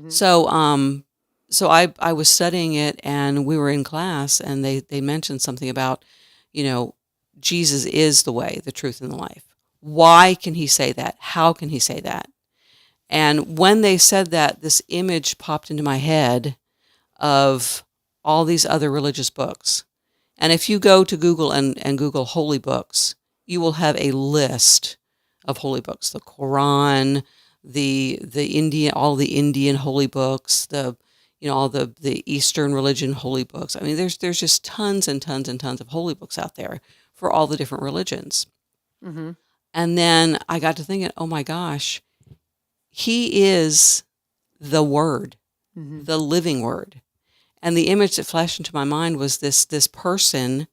So I was studying it, and we were in class, and they mentioned something about, Jesus is the way, the truth, and the life. Why can he say that? How can he say that? And when they said that, this image popped into my head of all these other religious books. And if you go to Google and Google holy books, you will have a list of holy books: the Quran, the Indian, all the Indian holy books, all the Eastern religion holy books. I mean, there's just tons and tons and tons of holy books out there for all the different religions. And then I got to thinking, oh my gosh, he is the Word, the living Word. And the image that flashed into my mind was this person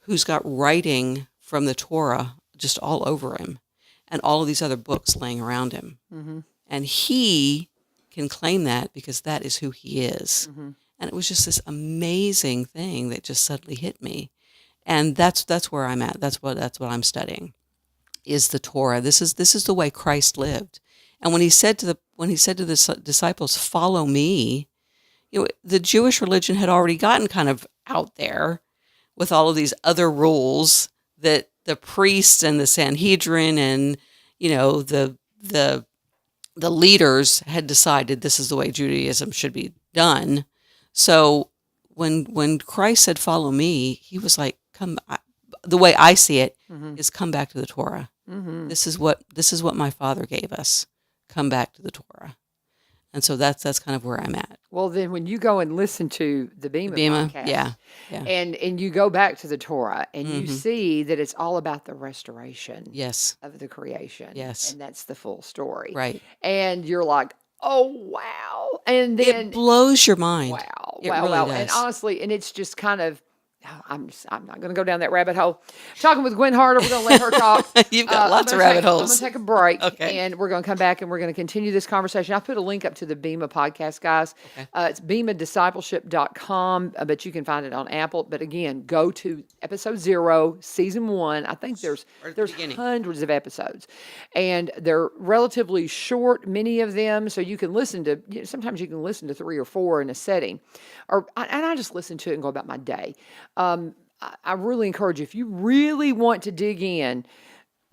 who's got writing from the Torah just all over him, and all of these other books laying around him. And he can claim that because that is who he is. And it was just this amazing thing that just suddenly hit me. And that's where I'm at. That's what I'm studying, is the Torah. This is the way Christ lived. And when he said to the disciples, "Follow me," the Jewish religion had already gotten kind of out there with all of these other rules that the priests and the Sanhedrin and the leaders had decided this is the way Judaism should be done. So when Christ said, "Follow me," he was like, the way I see it is come back to the Torah. This is what my Father gave us. Come back to the Torah. And so that's kind of where I'm at. Well, then when you go and listen to the Bema podcast, yeah. and you go back to the Torah and you see that it's all about the restoration Yes. of the creation. Yes. And that's the full story. Right. And you're like, oh, wow. And then It blows your mind. wow, It wow, really wow. does. And honestly, and it's just kind of, I'm not going to go down that rabbit hole. Talking with Gwen Harder, we're going to let her talk. You've got lots of rabbit holes. I'm going to take a break, Okay. and we're going to come back and we're going to continue this conversation. I put a link up to the Bema podcast, guys. Okay. It's bemadiscipleship.com, but you can find it on Apple. But again, go to episode 0, season 1. I think there's hundreds of episodes, and they're relatively short, many of them, so you can listen to. Sometimes you can listen to 3 or 4 in a setting, and I just listen to it and go about my day. I really encourage you, if you really want to dig in,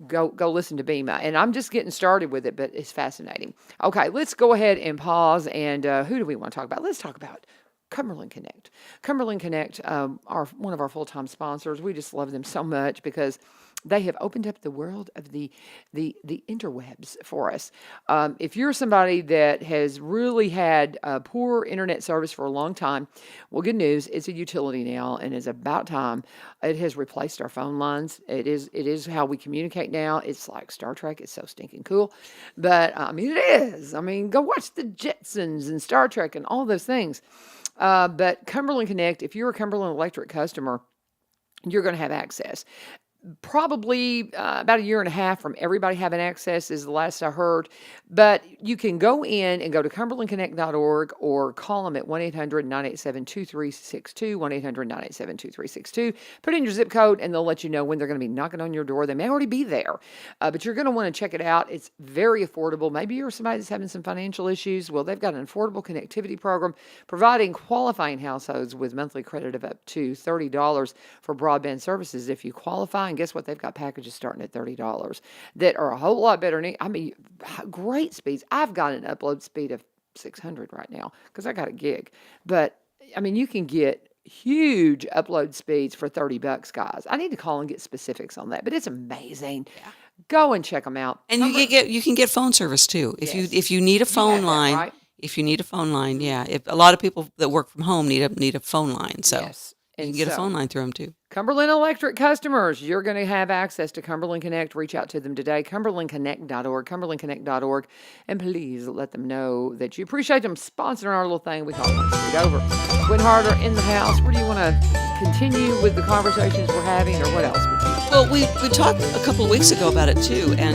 go listen to Bema. And I'm just getting started with it, but it's fascinating. Okay, let's go ahead and pause. And who do we want to talk about? Let's talk about Cumberland Connect. Cumberland Connect are one of our full-time sponsors. We just love them so much because they have opened up the world of the interwebs for us. If you're somebody that has really had poor internet service for a long time, well, good news, it's a utility now, and it's about time. It has replaced our phone lines. It is how we communicate now. It's like Star Trek. It's so stinking cool. But, I mean, it is. I mean, go watch the Jetsons and Star Trek and all those things. But Cumberland Connect, if you're a Cumberland Electric customer, you're going to have access. Probably about a year and a half from everybody having access is the last I heard. But you can go in and go to cumberlandconnect.org or call them at 1-800-987-2362, 1-800-987-2362. Put in your zip code and they'll let you know when they're going to be knocking on your door. They may already be there, but you're going to want to check it out. It's very affordable. Maybe you're somebody that's having some financial issues. Well, they've got an affordable connectivity program providing qualifying households with monthly credit of up to $30 for broadband services if you qualify. And guess what? They've got packages starting at $30 that are a whole lot better. I mean, great speeds. I've got an upload speed of 600 right now because I got a gig. But, I mean, you can get huge upload speeds for $30, guys. I need to call and get specifics on that, but it's amazing. Yeah. Go and check them out. And you can get phone service too. If you need a phone line, right? If you need a phone line, yeah. If a lot of people that work from home need a phone line, so yes. You can get a phone line through them too. Cumberland Electric customers, you're going to have access to Cumberland Connect. Reach out to them today, cumberlandconnect.org, cumberlandconnect.org, and please let them know that you appreciate them sponsoring our little thing we call Street Over. Gwen Harder in the house. Where do you want to continue with the conversations we're having, or what else would you? Well, we talked a couple of weeks ago about it too, and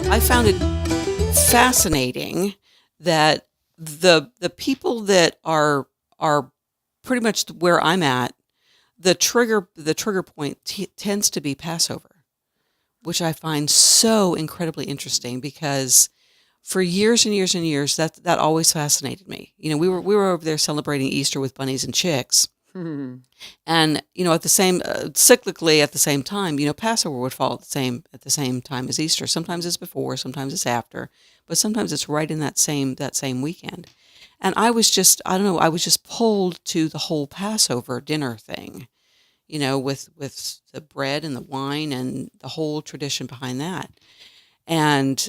I found it fascinating that the people that are pretty much where I'm at, the trigger point tends to be Passover, which I find so incredibly interesting because for years and years and years that always fascinated me. You know, we were over there celebrating Easter with bunnies and chicks, and you know, at the same cyclically at the same time, you know, Passover would fall at the same time as Easter. Sometimes it's before, sometimes it's after, but sometimes it's right in that same weekend. And I was just pulled to the whole Passover dinner thing, you know, with the bread and the wine and the whole tradition behind that. And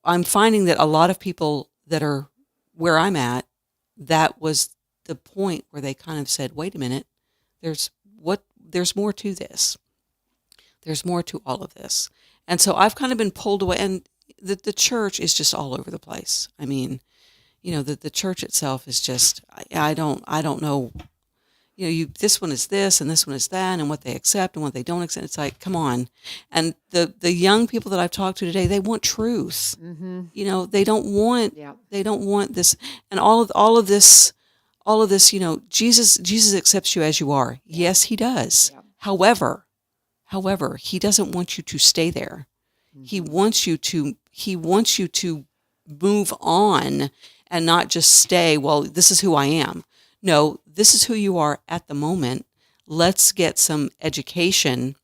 I'm finding that a lot of people that are where I'm at, that was the point where they kind of said, wait a minute, there's more to this. There's more to all of this. And so I've kind of been pulled away, and the church is just all over the place. I mean, you know, the church itself is just, I don't know, you know, this one is this and this one is that, and what they accept and what they don't accept. It's like, come on. And the young people that I've talked to today, they want truth. Mm-hmm. You know, they don't want this, and all of this, you know, Jesus accepts you as you are. Yes, he does. Yeah. However, he doesn't want you to stay there. Mm-hmm. He wants you to move on and not just stay, well, this is who I am. No, this is who you are at the moment. Let's get some education.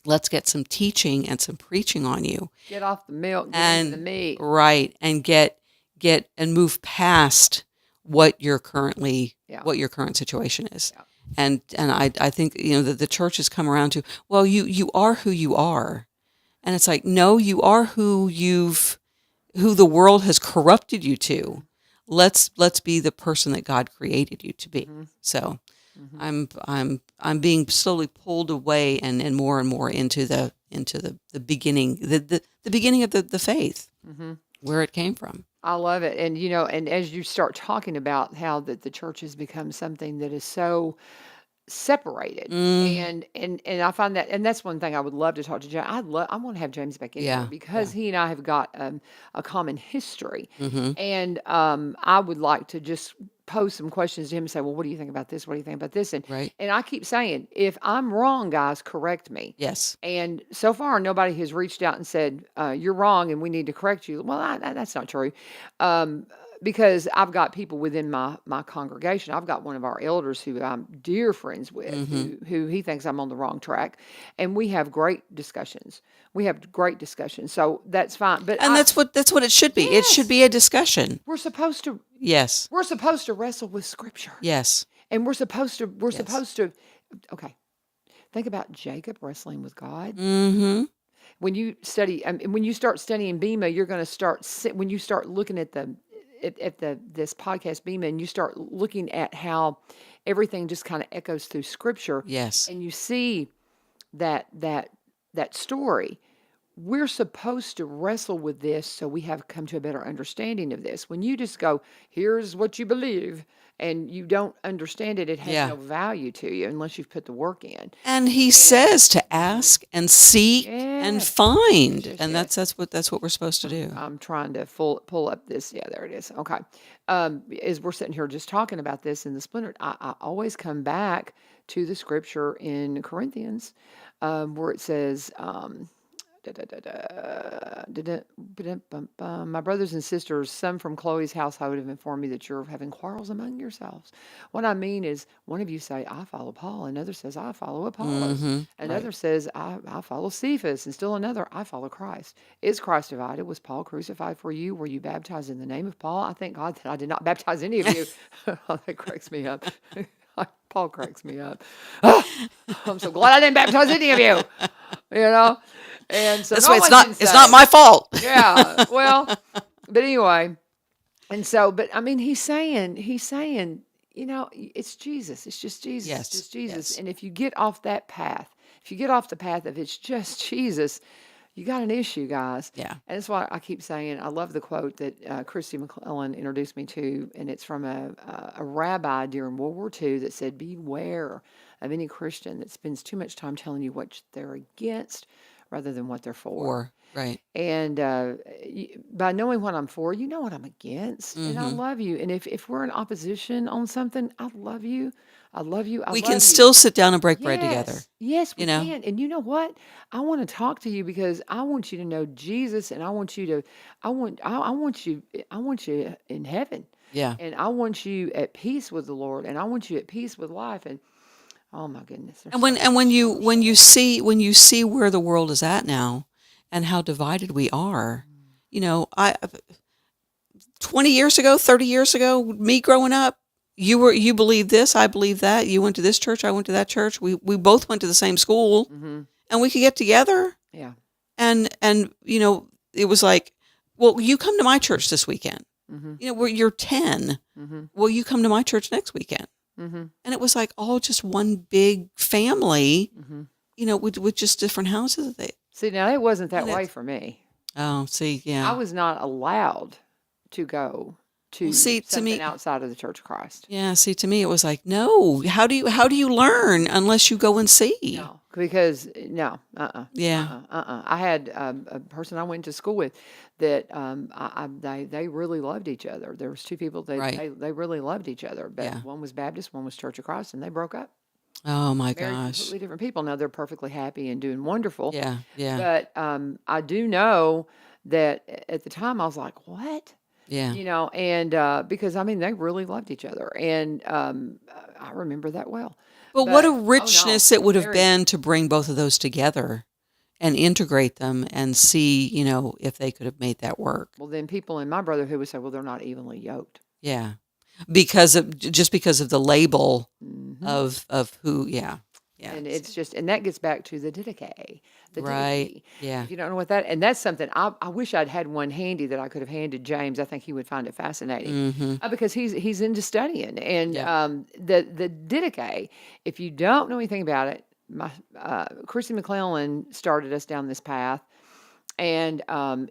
Let's get some teaching and some preaching on you. Get off the milk, get into the meat. Right, and get and move past what you're currently Yeah. what your current situation is. Yeah. And I think, that the church has come around to, well, you are who you are. And it's like, no, you are who the world has corrupted you to. Let's be the person that God created you to be. So I'm being slowly pulled away and more into the beginning, the beginning of the faith, where it came from. I love it. And, and as you start talking about how that the church has become something that is so separated, and I find that, and that's one thing I would love to talk to James. I want to have James back in here because he and I have got a common history, and I would like to just pose some questions to him and say, well, what do you think about this? What do you think about this? And Right. and I keep saying, if I'm wrong, guys, correct me. Yes. And so far, nobody has reached out and said, you're wrong and we need to correct you. Well, that's not true. Because I've got people within my congregation. I've got one of our elders who I'm dear friends with, who he thinks I'm on the wrong track. And we have great discussions. So that's fine. But And that's what it should be. It should be a discussion. we're supposed to Yes. wrestle with Scripture. Yes. And we're supposed to, okay, think about Jacob wrestling with God. Mm-hmm. When you study, when you start studying Bema, you're going to when you start looking at this podcast Bema, and you start looking at how everything just kind of echoes through Scripture. Yes. And you see that story. We're supposed to wrestle with this so we have come to a better understanding of this. When you just go, here's what you believe, and you don't understand it, it has no value to you unless you've put the work in. And he says to ask and seek and find, Yes. and that's what we're supposed to do. I'm trying to pull up this. Yeah, there it is. Okay. As we're sitting here just talking about this in the Splinter, I always come back to the scripture in Corinthians where it says, my brothers and sisters, some from Chloe's household have informed me that you're having quarrels among yourselves. What I mean is, one of you say, I follow Paul. Another says, I follow Apollos. Another says, I follow Cephas. And still another, I follow Christ. Is Christ divided? Was Paul crucified for you? Were you baptized in the name of Paul? I thank God that I did not baptize any of you. Oh, that cracks me up. Paul cracks me up. I'm so glad I didn't baptize any of you. And so That's no why one can it's say- not my fault. Yeah. Well, but anyway, and so, but I mean, he's saying, it's Jesus. It's just Jesus. Yes, It's just Jesus. yes. And if you get off that path, if you get off the path of it's just Jesus, you got an issue, guys. Yeah. And that's why I keep saying, I love the quote that Christy McClellan introduced me to, and it's from a rabbi during World War II that said, beware of any Christian that spends too much time telling you what they're against rather than what they're for. Or right. And by knowing what I'm for, you know what I'm against. And I love you. And if we're in opposition on something, I love you. I love you. We can still sit down and break bread Yes. together. Yes, we you know? can. And you know what? I want to talk to you because I want you to know Jesus, and I want you you in heaven. Yeah. And I want you at peace with the Lord, and I want you at peace with life. And oh my goodness. And when you see where the world is at now and how divided we are, 20 years ago, 30 years ago, me growing up, you believed this, I believe that. You went to this church, I went to that church. We both went to the same school, and we could get together. Yeah. And it was like, well, you come to my church this weekend. Where you're 10. Well, you come to my church next weekend. And it was like all just one big family, with just different houses. See, now it wasn't that way for me. Oh, see, yeah. I was not allowed to go to something outside of the Church of Christ. Yeah, see, to me it was like, no. How do you learn unless you go and see? No, because Yeah. I had a person I went to school with that they really loved each other. There was two people that Right. they really loved each other. But Yeah. one was Baptist, one was Church of Christ, and they broke up. Oh my Very gosh. completely different people. Now they're perfectly happy and doing wonderful. Yeah, yeah, But I do know that at the time I was like, what? yeah. And because they really loved each other, and I remember that well. But what a oh, no, richness it would have very- been to bring both of those together and integrate them and see, if they could have made that work. Well, then people in my brotherhood would say, well, they're not evenly yoked. Yeah. because of the label of who. Yeah. And it's just, and that gets back to the didache, the Right. didache. Yeah. If you don't know what that, and that's something I wish I'd had one handy that I could have handed James. I think he would find it fascinating because he's into studying. And Yeah. The didache, if you don't know anything about it, my Christy McClellan started us down this path. And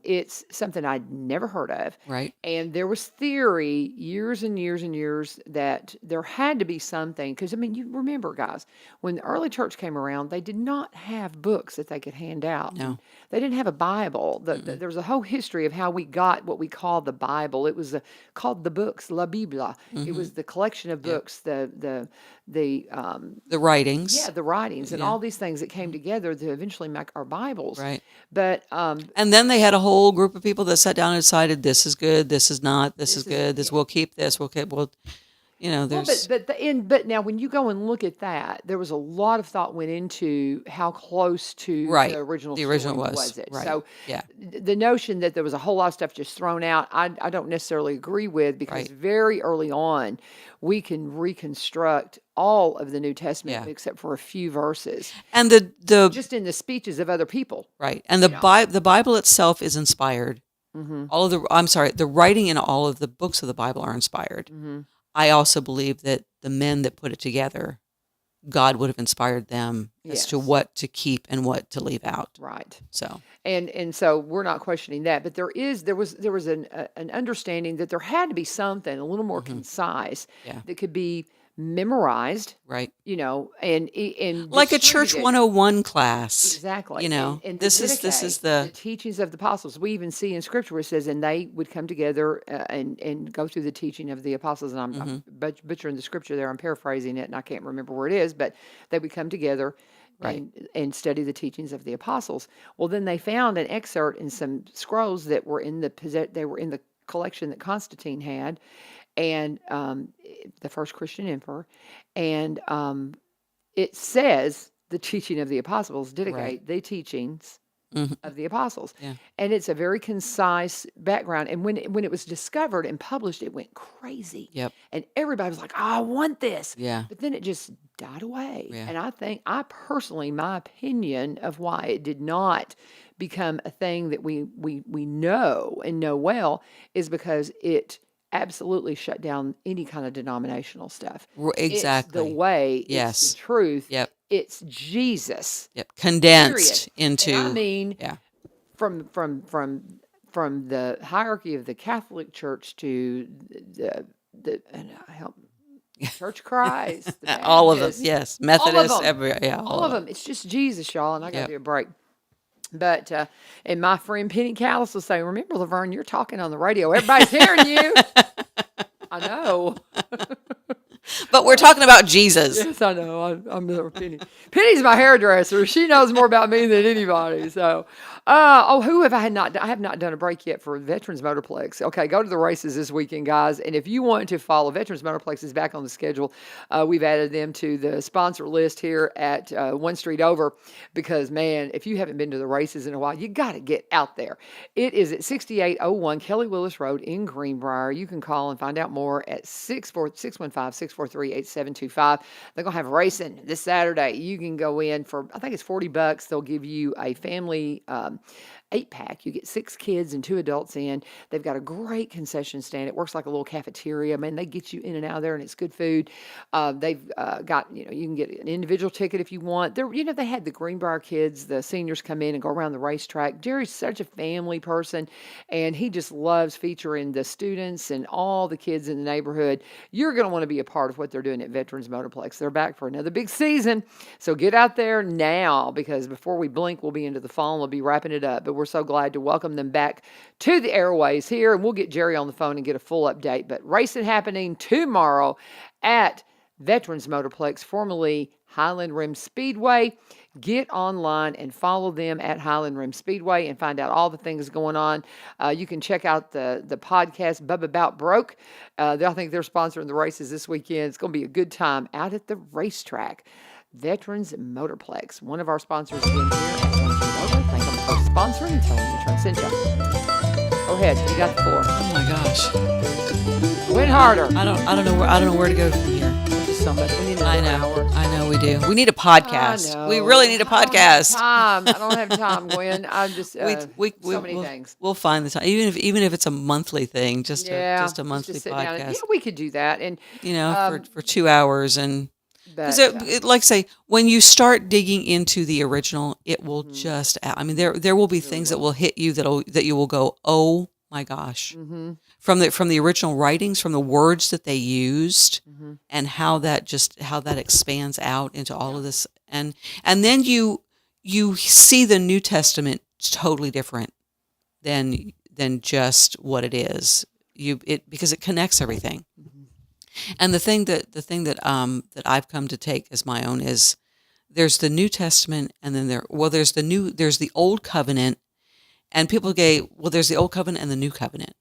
it's something I'd never heard of. Right. And there was theory years and years and years that there had to be something. Because, I mean, you remember, guys, when the early church came around, they did not have books that they could hand out. No. They didn't have a Bible. There was a whole history of how we got what we call the Bible. It was called the books, La Biblia. It was the collection of books, the writings. yeah, the writings and all these things that came together to eventually make our Bibles. Right. But And then they had a whole group of people that sat down and decided this is good, this is not, this is is- good, this we'll keep this, we'll keep, there's but now when you go and look at that, there was a lot of thought went into how close to Right. the original The original story was, it. right. So Yeah. the notion that there was a whole lot of stuff just thrown out, I don't necessarily agree with because Right. very early on we can reconstruct all of the New Testament Yeah. except for a few verses, and the just in the speeches of other people. right, and the Bible itself is inspired. All of the writing in all of the books of the Bible are inspired. I also believe that the men that put it together, God would have inspired them as to Yes. what to keep and what to leave out. Right. So And so we're not questioning that, but there was an understanding that there had to be something a little more concise Yeah. that could be memorized, right, and like a church distributed. 101 class. Exactly. And the this is didache, the teachings of the apostles. We even see in Scripture where it says, and they would come together and go through the teaching of the apostles. And I'm butchering the Scripture there. I'm paraphrasing it, and I can't remember where it is, but they would come together. Right. And study the teachings of the apostles. Well, then they found an excerpt in some scrolls that were in the collection that Constantine had, and the first Christian emperor, and it says the teaching of the apostles, didache, Right. the teachings of the apostles, Yeah. and it's a very concise background. And when it was discovered and published, it went crazy. Yep. And everybody was like, "Oh, I want this." Yeah. But then it just died away. Yeah. And I personally, my opinion of why it did not become a thing that we know and know well is because it absolutely shut down any kind of denominational stuff. Exactly. It's the way, Yes. it's the truth. Yep. It's Jesus. Yep. Condensed Period. into. And I mean, yeah. from the hierarchy of the Catholic Church to the help Church of Christ, the All of them. Baptist, Yes. Methodist. them. All all of them. It's just Jesus, y'all, and I got to Yep. do a break. But and my friend Penny Callis was saying, "Remember, Laverne, you're talking on the radio. Everybody's hearing you." I know. But we're talking about Jesus. Yes, I know. I'm the Penny. Penny's my hairdresser. She knows more about me than anybody. So, who have I not? I have not done a break yet for Veterans Motorplex. Okay, go to the races this weekend, guys. And if you want to follow, Veterans Motorplex is back on the schedule. We've added them to the sponsor list here at 1 Street Over because, man, if you haven't been to the races in a while, you got to get out there. It is at 6801 Kelly Willis Road in Greenbrier. You can call and find out more at 615-643-8725. They're going to have racing this Saturday. You can go in for, I think it's $40. They'll give you a family 8-pack. You get 6 kids and 2 adults in. They've got a great concession stand. It works like a little cafeteria. Man, they get you in and out of there, and it's good food. They've got, you can get an individual ticket if you want. They had the Greenbrier kids, the seniors come in and go around the racetrack. Jerry's such a family person, and he just loves featuring the students and all the kids in the neighborhood. You're going to want to be a part of what they're doing at Veterans Motorplex. They're back for another big season. So get out there now, because before we blink, we'll be into the fall and we'll be wrapping it up. But we're so glad to welcome them back to the airways here, and we'll get Jerry on the phone and get a full update. But racing happening tomorrow at Veterans Motorplex, formerly Highland Rim Speedway. Get online and follow them at Highland Rim Speedway and find out all the things going on. You can check out the podcast, Bubba Bout Broke. I think they're sponsoring the races this weekend. It's going to be a good time out at the racetrack. Veterans Motorplex, one of our sponsors again here at One Street Over. Thank them for sponsoring and telling you Trent sent you. Go ahead, you got the floor. Oh my gosh. Win harder. I don't know where to go from here. Just somebody. We need I another know. hour. I know we do. We need a podcast. I We know. really need a podcast. I don't have time, Gwen. I'm just so many things. We'll find the time, even if it's a monthly thing, just a monthly sit down. podcast. Yeah, we could do that, and for 2 hours, and because like I say, when you start digging into the original, it will just. I mean, there will be things that will hit you that you will go, oh my gosh, from the original writings, from the words that they used, and how that expands out into all of this, and then you see the New Testament totally different than just what it is. Because it connects everything. And the thing that I've come to take as my own is there's the New Testament, and then there's the Old Covenant, and people go, well, there's the Old Covenant and the New Covenant.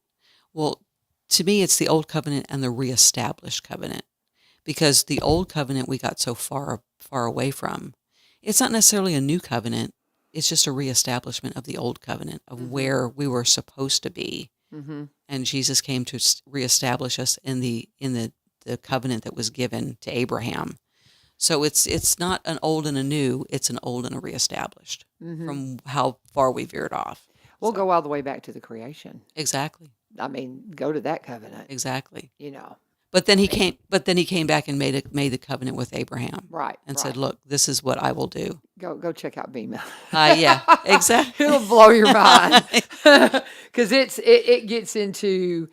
Well, to me, it's the Old Covenant and the reestablished covenant, because the Old Covenant we got so far away from. It's not necessarily a new covenant. It's just a reestablishment of the Old Covenant of where we were supposed to be. And Jesus came to reestablish us in the covenant that was given to Abraham. So it's not an old and a new, it's an old and a reestablished from how far we veered off. We'll go all the way back to the creation. Exactly. I mean, go to that covenant. Exactly. But then he came back and made the covenant with Abraham. Right. And said, look, this is what I will do. Go check out Bema. Yeah, exactly. It'll blow your mind. Because it gets into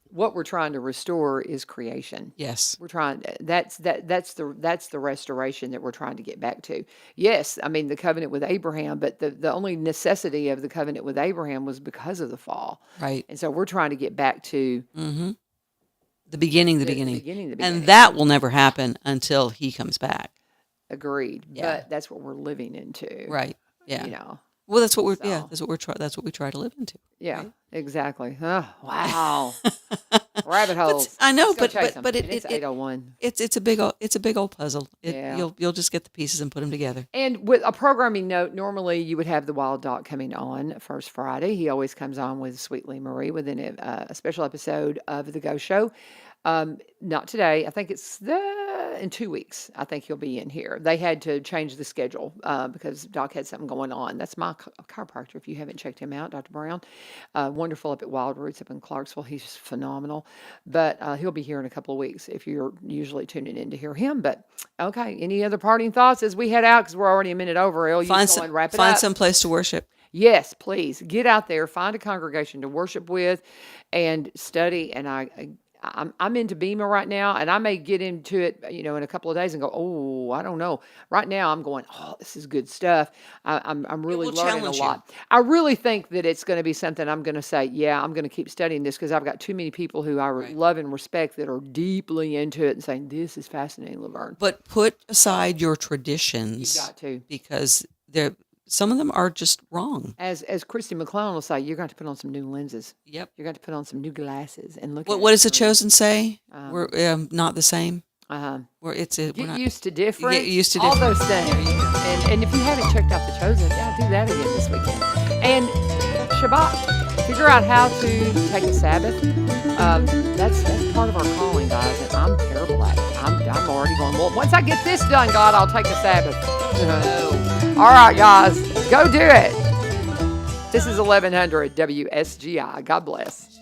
what we're trying to restore is creation. Yes. We're trying that's the restoration that we're trying to get back to. Yes, I mean the covenant with Abraham, but the only necessity of the covenant with Abraham was because of the fall. Right. And so we're trying to get back to the beginning. the beginning. And that will never happen until he comes back. Agreed. Yeah. But that's what we're living into. Right. Yeah. So. Well, that's what we try to live into. Yeah, right? Exactly. Oh, wow. Rabbit holes. I know, Let's go chase 'em. but it's 8:01. It's a big old puzzle. You'll just get the pieces and put them together. And with a programming note, normally you would have the Wild Doc coming on first Friday. He always comes on with Sweetly Marie within a special episode of the Go Show. Not today. I think it's in 2 weeks. I think he'll be in here. They had to change the schedule because Doc had something going on. That's my chiropractor. If you haven't checked him out, Dr. Brown, wonderful up at Wild Roots up in Clarksville. He's just phenomenal. But he'll be here in a couple of weeks if you're usually tuning in to hear him. But okay, any other parting thoughts as we head out, because we're already a minute over. Find some place to worship. Yes, please get out there, find a congregation to worship with, and study. And I'm into Bema right now, and I may get into it, in a couple of days and go, oh, I don't know. Right now, I'm going, oh, this is good stuff. I'm really learning a lot. I really think that it's going to be something I'm going to say, yeah, I'm going to keep studying this, because I've got too many people who I love and respect that are deeply into it and saying, this is fascinating, Laverne. But put aside your traditions. You've got to. Because some of them are just wrong. As Christy McClellan will say, you're going to put on some new lenses. Yep. You're going to put on some new glasses and look. What does the Chosen say? We're not the same. We're not, used to different. Get used to all different. those things. And if you haven't checked out the Chosen, do that again this weekend. And Shabbat, figure out how to take a Sabbath. That's part of our calling, guys. And I'm terrible at it. I'm already going, well, once I get this done, God, I'll take the Sabbath. All right, guys, go do it. This is 1100 WSGI. God bless.